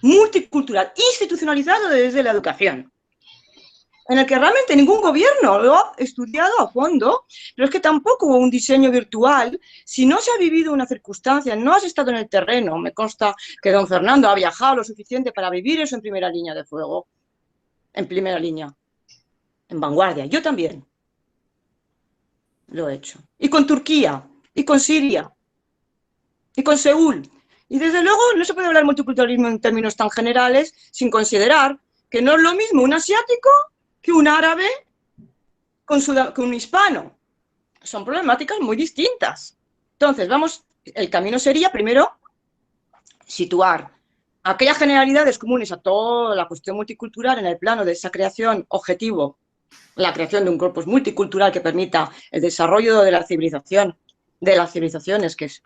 multicultural, institucionalizado desde la educación, en el que realmente ningún gobierno lo ha estudiado a fondo, pero es que tampoco hubo un diseño virtual. Si no se ha vivido una circunstancia, no has estado en el terreno, me consta que don Fernando ha viajado lo suficiente para vivir eso en primera línea de fuego, en primera línea, en vanguardia. Yo también lo he hecho. Y con Turquía, y con Siria, y con Seúl. Y desde luego no se puede hablar de multiculturalismo en términos tan generales sin considerar que no es lo mismo un asiático que un árabe con un hispano. Son problemáticas muy distintas. Entonces, el camino sería primero situar aquellas generalidades comunes a toda la cuestión multicultural en el plano de esa creación objetivo, la creación de un corpus multicultural que permita el desarrollo de la civilización, de las civilizaciones, que es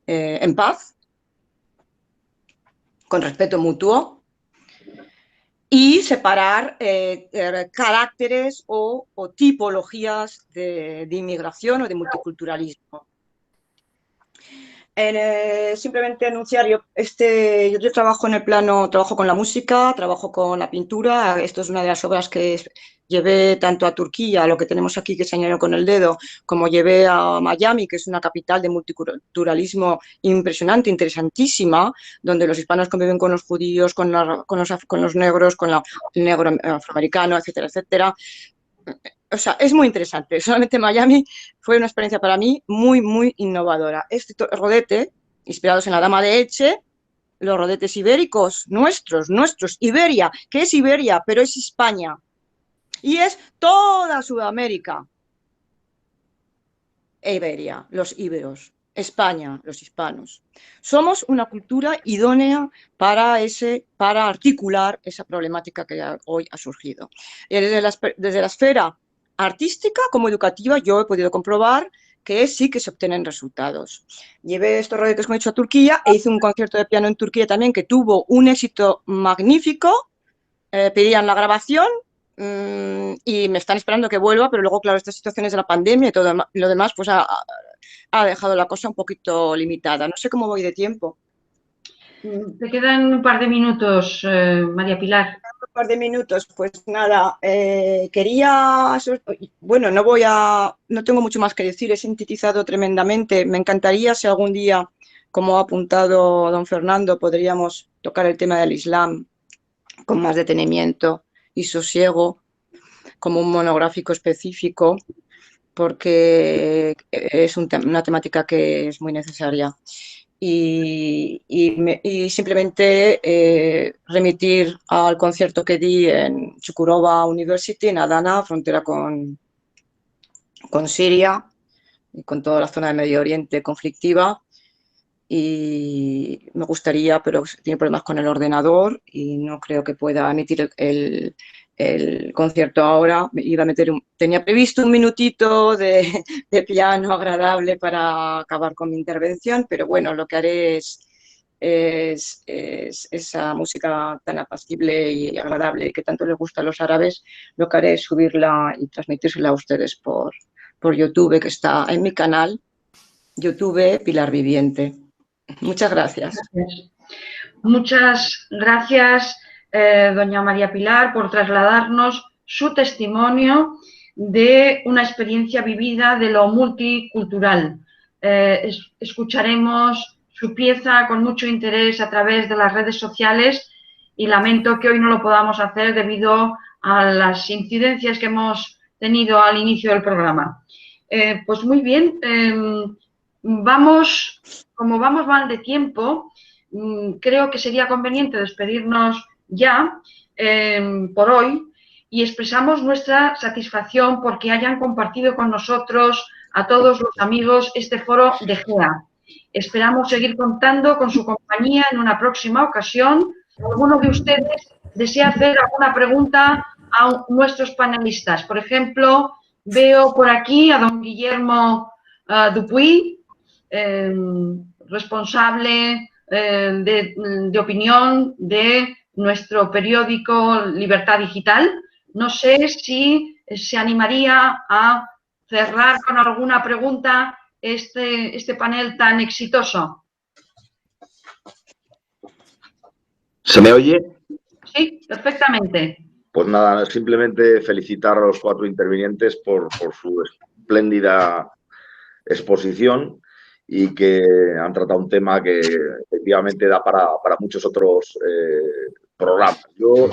en paz, con respeto mutuo, y separar caracteres o tipologías de inmigración o de multiculturalismo. Simplemente anunciar, yo trabajo en el plano, trabajo con la música, trabajo con la pintura. Esto es una de las obras que llevé tanto a Turquía, lo que tenemos aquí que señaló con el dedo, como llevé a Miami, que es una capital de multiculturalismo impresionante, interesantísima, donde los hispanos conviven con los judíos, con los negros, con el negro afroamericano, etcétera, etcétera. O sea, es muy interesante. Solamente Miami fue una experiencia para mí muy, muy innovadora. Este rodete, inspirados en la Dama de Elche, los rodetes ibéricos, nuestros, Iberia, que es Iberia, pero es España. Y es toda Sudamérica. Iberia, los íberos. España, los hispanos. Somos una cultura idónea para articular esa problemática que hoy ha surgido. Desde la esfera artística como educativa, yo he podido comprobar que sí que se obtienen resultados. Llevé estos rodetos, como he dicho, a Turquía e hice un concierto de piano en Turquía también que tuvo un éxito magnífico. Pedían la grabación y me están esperando que vuelva, pero luego, claro, estas situaciones de la pandemia y todo lo demás, pues ha dejado la cosa un poquito limitada. No sé cómo voy de tiempo. Te quedan un par de minutos, María Pilar. Un par de minutos, pues nada, bueno, no tengo mucho más que decir, he sintetizado tremendamente. Me encantaría si algún día, como ha apuntado don Fernando, podríamos tocar el tema del Islam con más detenimiento y sosiego, como un monográfico específico, porque es una temática que es muy necesaria. Y simplemente remitir al concierto que di en Çukurova University, en Adana, frontera con Siria y con toda la zona del Medio Oriente conflictiva. Y me gustaría, pero tiene problemas con el ordenador y no creo que pueda emitir el concierto ahora. Tenía previsto un minutito de piano agradable para acabar con mi intervención, pero bueno, lo que haré es esa música tan apacible y agradable que tanto les gusta a los árabes, lo que haré es subirla y transmitírsela a ustedes por YouTube, que está en mi canal, YouTube Pilar Viviente. Muchas gracias. Muchas gracias, doña María Pilar, por trasladarnos su testimonio de una experiencia vivida de lo multicultural. Escucharemos su pieza con mucho interés a través de las redes sociales y lamento que hoy no lo podamos hacer debido a las incidencias que hemos tenido al inicio del programa. Pues muy bien, como vamos mal de tiempo, creo que sería conveniente despedirnos ya por hoy y expresamos nuestra satisfacción porque hayan compartido con nosotros, a todos los amigos, este foro de GEA. Esperamos seguir contando con su compañía en una próxima ocasión. ¿Alguno de ustedes desea hacer alguna pregunta a nuestros panelistas? Por ejemplo, veo por aquí a don Guillermo Dupuy, responsable de opinión de nuestro periódico Libertad Digital. No sé si se animaría a cerrar con alguna pregunta este panel tan exitoso. ¿Se me oye? Sí, perfectamente. Pues nada, simplemente felicitar a los 4 intervinientes por su espléndida exposición y que han tratado un tema que efectivamente da para muchos otros programas. Yo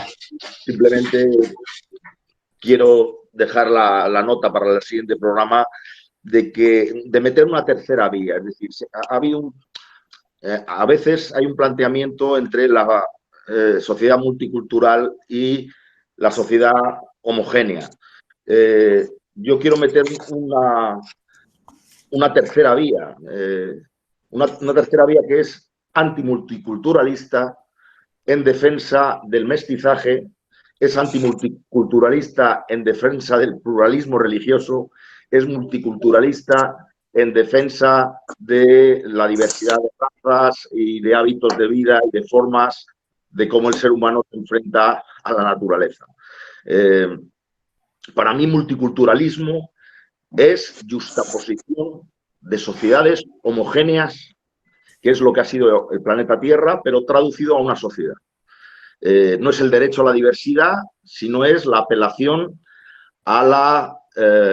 simplemente quiero dejar la nota para el siguiente programa de meter una tercera vía. Es decir, ha habido a veces hay un planteamiento entre la sociedad multicultural y la sociedad homogénea. Yo quiero meter una tercera vía, una tercera vía que es antimulticulturalista en defensa del mestizaje, es antimulticulturalista en defensa del pluralismo religioso, es multiculturalista en defensa de la diversidad de razas y de hábitos de vida y de formas de cómo el ser humano se enfrenta a la naturaleza. Para mí, multiculturalismo es juxtaposición de sociedades homogéneas, que es lo que ha sido el planeta Tierra, pero traducido a una sociedad. No es el derecho a la diversidad, sino es la apelación a la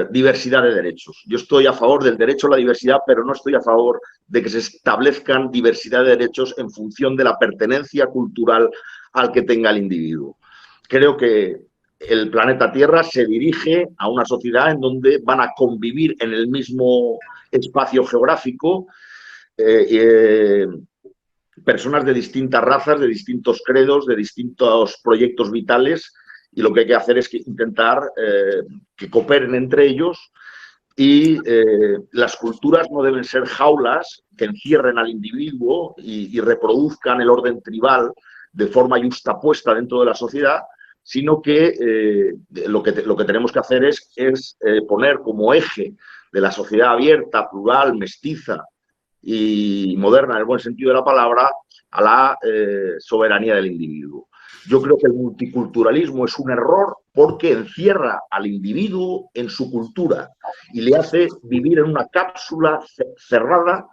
diversidad de derechos. Yo estoy a favor del derecho a la diversidad, pero no estoy a favor de que se establezcan diversidad de derechos en función de la pertenencia cultural al que tenga el individuo. Creo que el planeta Tierra se dirige a una sociedad en donde van a convivir en el mismo espacio geográfico personas de distintas razas, de distintos credos, de distintos proyectos vitales, y lo que hay que hacer es intentar que cooperen entre ellos, y las culturas no deben ser jaulas que encierren al individuo y reproduzcan el orden tribal de forma yuxtapuesta dentro de la sociedad, sino que lo que tenemos que hacer es poner como eje de la sociedad abierta, plural, mestiza y moderna, en el buen sentido de la palabra, a la soberanía del individuo. Yo creo que el multiculturalismo es un error porque encierra al individuo en su cultura y le hace vivir en una cápsula cerrada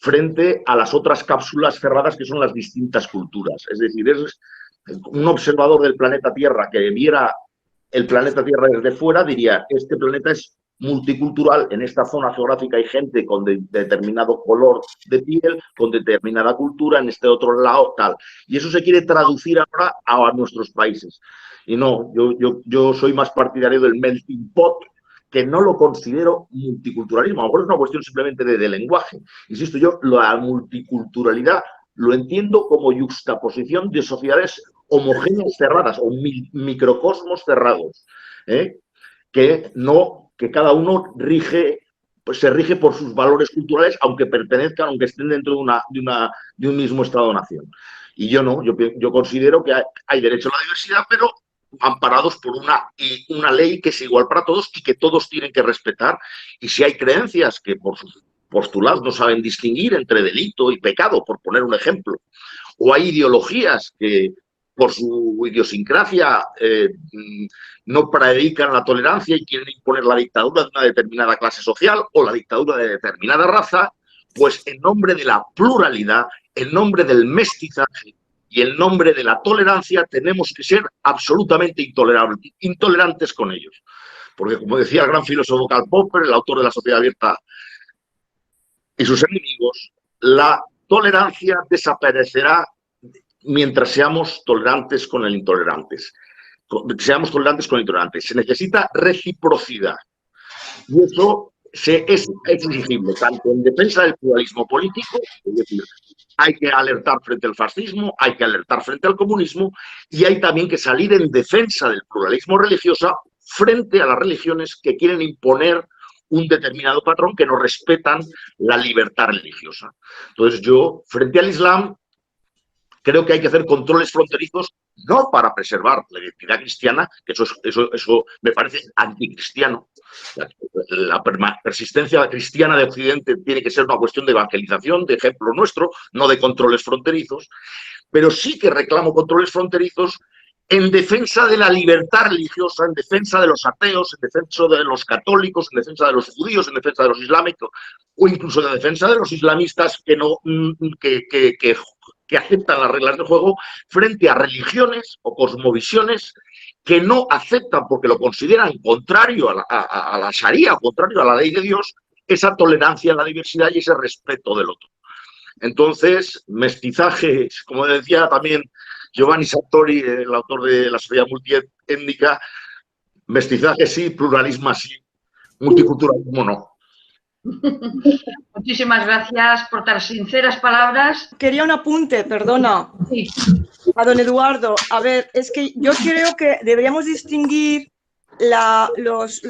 frente a las otras cápsulas cerradas que son las distintas culturas. Es decir, es un observador del planeta Tierra que viera el planeta Tierra desde fuera diría, este planeta es multicultural, en esta zona geográfica hay gente con determinado color de piel, con determinada cultura, en este otro lado tal. Y eso se quiere traducir ahora a nuestros países. Y no, yo soy más partidario del melting pot, que no lo considero multiculturalismo. A lo mejor es una cuestión simplemente de lenguaje. Insisto, yo la multiculturalidad lo entiendo como yuxtaposición de sociedades homogéneas cerradas o microcosmos cerrados, que cada uno se rige por sus valores culturales, aunque pertenezcan, aunque estén dentro de un mismo Estado-nación. Y yo no, yo considero que hay derecho a la diversidad, pero amparados por una ley que es igual para todos y que todos tienen que respetar. Y si hay creencias que por sus postulados no saben distinguir entre delito y pecado, por poner un ejemplo, o hay ideologías que por su idiosincrasia no predican la tolerancia y quieren imponer la dictadura de una determinada clase social o la dictadura de determinada raza, pues en nombre de la pluralidad, en nombre del mestizaje y en nombre de la tolerancia tenemos que ser absolutamente intolerantes con ellos. Porque, como decía el gran filósofo Karl Popper, el autor de La sociedad abierta y sus enemigos, la tolerancia desaparecerá mientras seamos tolerantes con el intolerantes. Seamos tolerantes con el intolerante. Se necesita reciprocidad. Y eso es exigible, tanto en defensa del pluralismo político, es decir, hay que alertar frente al fascismo, hay que alertar frente al comunismo, y hay también que salir en defensa del pluralismo religioso frente a las religiones que quieren imponer un determinado patrón, que no respetan la libertad religiosa. Entonces yo, frente al Islam, creo que hay que hacer controles fronterizos, no para preservar la identidad cristiana, que eso me parece anticristiano. La persistencia cristiana de Occidente tiene que ser una cuestión de evangelización, de ejemplo nuestro, no de controles fronterizos, pero sí que reclamo controles fronterizos en defensa de la libertad religiosa, en defensa de los ateos, en defensa de los católicos, en defensa de los judíos, en defensa de los islámicos, o incluso en defensa de los islamistas que aceptan las reglas del juego frente a religiones o cosmovisiones que no aceptan, porque lo consideran contrario a la Sharia, contrario a la ley de Dios, esa tolerancia a la diversidad y ese respeto del otro. Entonces, mestizaje, como decía también Giovanni Sartori, el autor de La sociedad multiétnica, mestizaje sí, pluralismo sí, multiculturalismo no. Muchísimas gracias por tan sinceras palabras. Quería un apunte, perdona. Sí. A don Eduardo, a ver, es que yo creo que deberíamos distinguir los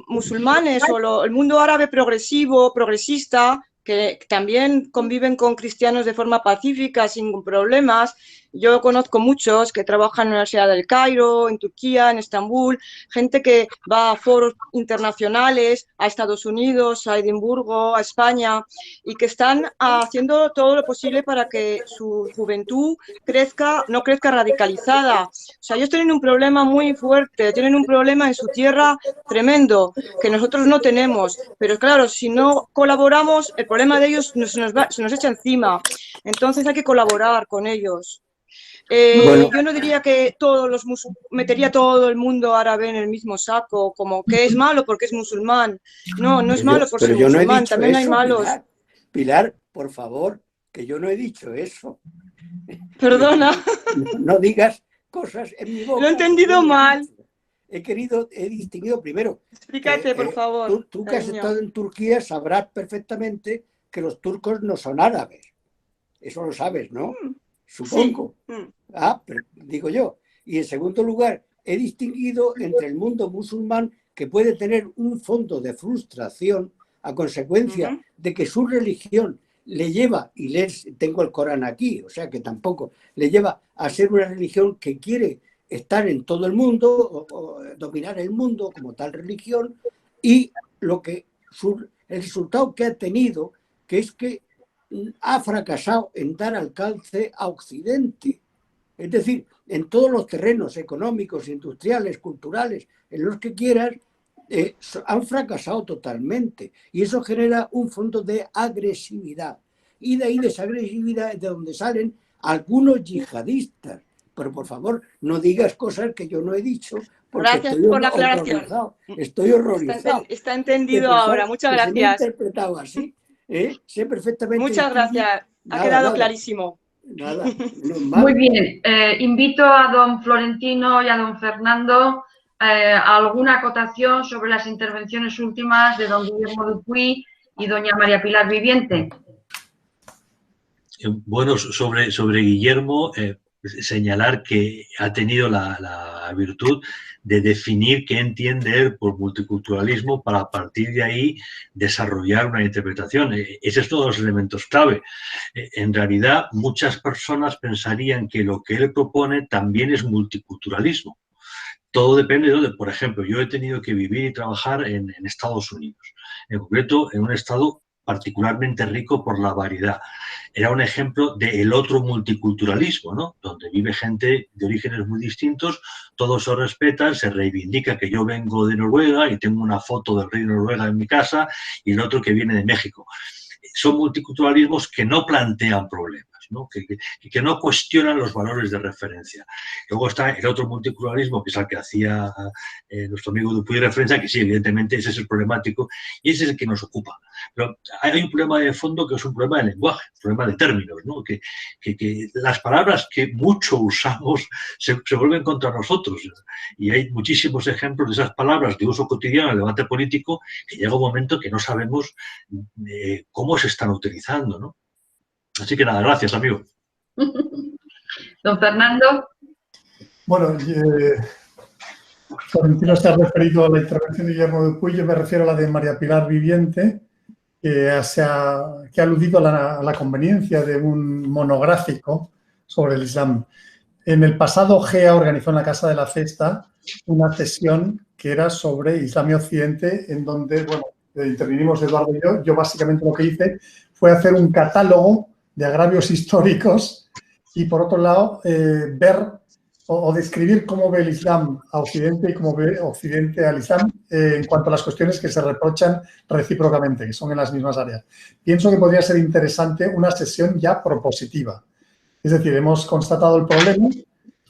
musulmanes o el mundo árabe progresista, que también conviven con cristianos de forma pacífica, sin problemas. Yo conozco muchos que trabajan en la Universidad del Cairo, en Turquía, en Estambul, gente que va a foros internacionales, a Estados Unidos, a Edimburgo, a España, y que están haciendo todo lo posible para que su juventud no crezca radicalizada. O sea, ellos tienen un problema muy fuerte, tienen un problema en su tierra tremendo, que nosotros no tenemos. Pero claro, si no colaboramos, el problema de ellos se nos echa encima. Entonces hay que colaborar con ellos. Bueno. Yo no diría que metería todo el mundo árabe en el mismo saco, como que es malo porque es musulmán. No, no es malo por ser musulmán, también hay malos. Pilar, por favor, que yo no he dicho eso. Perdona. No digas cosas en mi boca. Lo he entendido mal. He distinguido primero. Explícate, por favor. Tú que has estado en Turquía sabrás perfectamente que los turcos no son árabes. Eso lo sabes, ¿no? Supongo. Sí. Pero digo yo. Y en segundo lugar, he distinguido entre el mundo musulmán, que puede tener un fondo de frustración a consecuencia de que su religión le lleva, y tengo el Corán aquí, o sea que tampoco, le lleva a ser una religión que quiere estar en todo el mundo, o dominar el mundo como tal religión, y el resultado que ha tenido, que es que ha fracasado en dar alcance a Occidente. Es decir, en todos los terrenos económicos, industriales, culturales, en los que quieras, han fracasado totalmente. Y eso genera un fondo de agresividad. Y de ahí, de esa agresividad, es de donde salen algunos yihadistas. Pero por favor, no digas cosas que yo no he dicho. Gracias por la aclaración. Estoy horrorizado. Está entendido ahora. Muchas gracias. Se me ha interpretado así. Sé perfectamente. Muchas gracias. Ha quedado clarísimo. Nada, muy bien. Invito a don Florentino y a don Fernando a alguna acotación sobre las intervenciones últimas de don Guillermo Dupuy y doña María Pilar Viviente. Bueno, sobre Guillermo, señalar que ha tenido la virtud de definir qué entiende él por multiculturalismo para a partir de ahí desarrollar una interpretación. Ese es todos los elementos clave. En realidad, muchas personas pensarían que lo que él propone también es multiculturalismo. Todo depende de dónde. Por ejemplo, yo he tenido que vivir y trabajar en Estados Unidos, en concreto en un estado particularmente rico por la variedad. Era un ejemplo del otro multiculturalismo, ¿no? Donde vive gente de orígenes muy distintos, todos se respetan, se reivindica que yo vengo de Noruega y tengo una foto del rey de Noruega en mi casa y el otro que viene de México. Son multiculturalismos que no plantean problemas, ¿no? Que no cuestionan los valores de referencia. Luego está el otro multiculturalismo, que es al que hacía nuestro amigo Dupuy referencia, que sí, evidentemente ese es el problemático y ese es el que nos ocupa. Pero hay un problema de fondo que es un problema de lenguaje, un problema de términos, ¿no? Que las palabras que mucho usamos se vuelven contra nosotros. Y hay muchísimos ejemplos de esas palabras de uso cotidiano en el debate político que llega un momento que no sabemos cómo se están utilizando, ¿no? Así que nada, gracias, amigo. Don Fernando. Bueno, Florentino se ha referido a la intervención de Guillermo Dupuy, yo me refiero a la de María Pilar Viviente, que ha aludido a la conveniencia de un monográfico sobre el Islam. En el pasado, GEA organizó en la Casa de la Cesta una sesión que era sobre Islam y Occidente, en donde, bueno, intervinimos Eduardo y yo. Yo básicamente lo que hice fue hacer un catálogo de agravios históricos y, por otro lado, ver o describir cómo ve el Islam a Occidente y cómo ve Occidente al Islam en cuanto a las cuestiones que se reprochan recíprocamente, que son en las mismas áreas. Pienso que podría ser interesante una sesión ya propositiva. Es decir, hemos constatado el problema,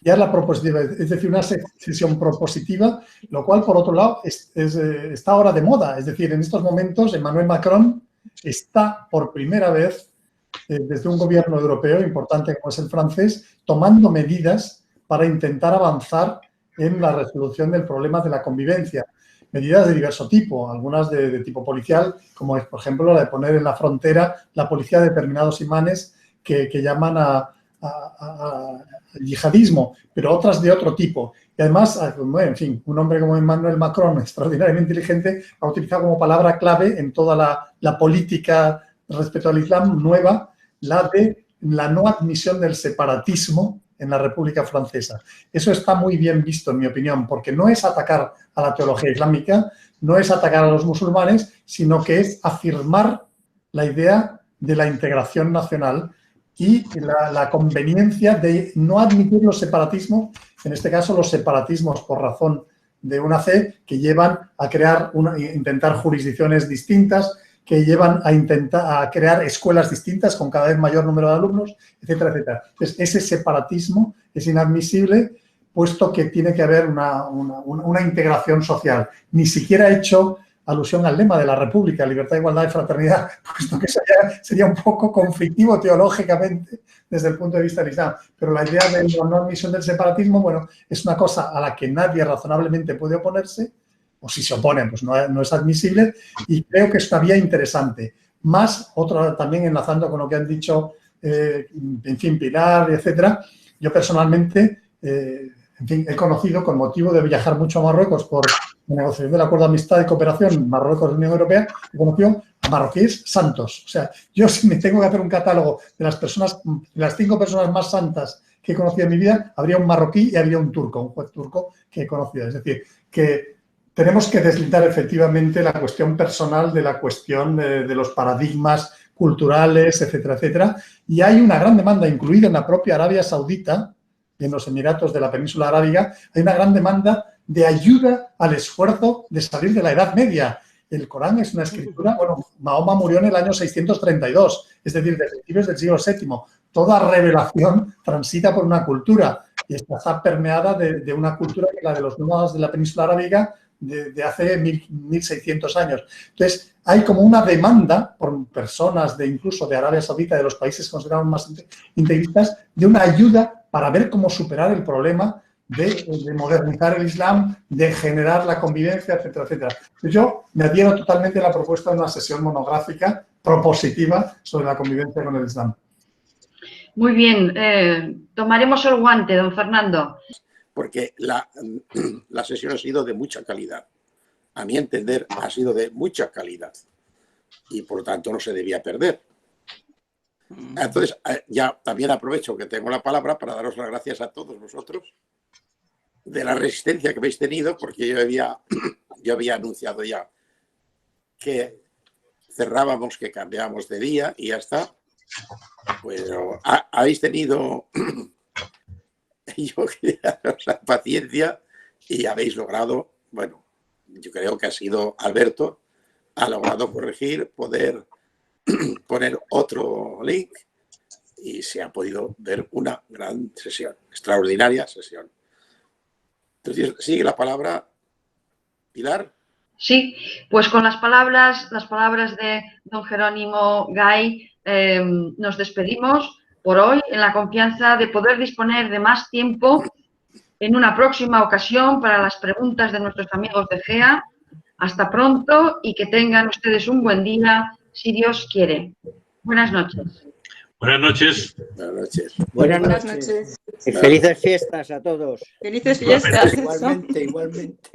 ya es la propositiva, es decir, una sesión propositiva, lo cual, por otro lado, está ahora de moda. Es decir, en estos momentos, Emmanuel Macron está por primera vez, desde un gobierno europeo importante como es el francés, tomando medidas para intentar avanzar en la resolución del problema de la convivencia. Medidas de diverso tipo, algunas de tipo policial, como es, por ejemplo, la de poner en la frontera la policía de determinados imanes que llaman al yihadismo, pero otras de otro tipo. Y además, en fin, un hombre como Emmanuel Macron, extraordinariamente inteligente, ha utilizado como palabra clave en toda la política respecto al Islam nueva, la de la no admisión del separatismo en la República Francesa. Eso está muy bien visto, en mi opinión, porque no es atacar a la teología islámica, no es atacar a los musulmanes, sino que es afirmar la idea de la integración nacional y la conveniencia de no admitir los separatismos, en este caso los separatismos por razón de una fe, que llevan a intentar jurisdicciones distintas, que llevan a crear escuelas distintas con cada vez mayor número de alumnos, etcétera, etcétera. Entonces, ese separatismo es inadmisible, puesto que tiene que haber una integración social. Ni siquiera he hecho alusión al lema de la República, libertad, igualdad y fraternidad, puesto que eso ya sería un poco conflictivo teológicamente desde el punto de vista del Islam. Pero la idea de la no admisión del separatismo, bueno, es una cosa a la que nadie razonablemente puede oponerse, o si se oponen, pues no es admisible, y creo que es una vía interesante. Más, también enlazando con lo que han dicho, en fin, Pilar, etcétera, yo personalmente, en fin, he conocido, con motivo de viajar mucho a Marruecos por la negociación del Acuerdo de Amistad y Cooperación Marruecos-Unión Europea, he conocido a marroquíes santos. O sea, yo si me tengo que hacer un catálogo de las 5 personas más santas que he conocido en mi vida, habría un marroquí y habría un turco, un juez turco que he conocido. Es decir, que tenemos que deslindar efectivamente la cuestión personal de la cuestión de los paradigmas culturales, etcétera, etcétera. Y hay una gran demanda, incluida en la propia Arabia Saudita y en los Emiratos de la península arábiga, hay una gran demanda de ayuda al esfuerzo de salir de la Edad Media. El Corán es una escritura, bueno, Mahoma murió en el año 632, es decir, de principios del siglo VII. Toda revelación transita por una cultura y está permeada de una cultura que es la de los nómadas de la península arábiga de hace 1600 años. Entonces, hay como una demanda por personas incluso de Arabia Saudita, de los países considerados más integristas, de una ayuda para ver cómo superar el problema de modernizar el Islam, de generar la convivencia, etcétera, etcétera. Yo me adhiero totalmente a la propuesta de una sesión monográfica propositiva sobre la convivencia con el Islam. Muy bien, tomaremos el guante, don Fernando. Porque la sesión ha sido de mucha calidad. A mi entender, ha sido de mucha calidad. Y por lo tanto no se debía perder. Entonces, ya también aprovecho que tengo la palabra para daros las gracias a todos vosotros de la resistencia que habéis tenido, porque yo había anunciado ya que cerrábamos, que cambiábamos de día y ya está. Pero habéis tenido la paciencia y habéis logrado, bueno, yo creo que ha sido Alberto, ha logrado corregir, poder poner otro link y se ha podido ver una gran sesión, extraordinaria sesión. Entonces, sigue la palabra, Pilar. Sí, pues con las palabras de don Jerónimo Gay nos despedimos por hoy en la confianza de poder disponer de más tiempo en una próxima ocasión para las preguntas de nuestros amigos de GEA. Hasta pronto y que tengan ustedes un buen día, si Dios quiere. Buenas noches. Buenas noches. Buenas noches. Buenas noches. Y felices fiestas a todos. Felices fiestas. Igualmente, igualmente.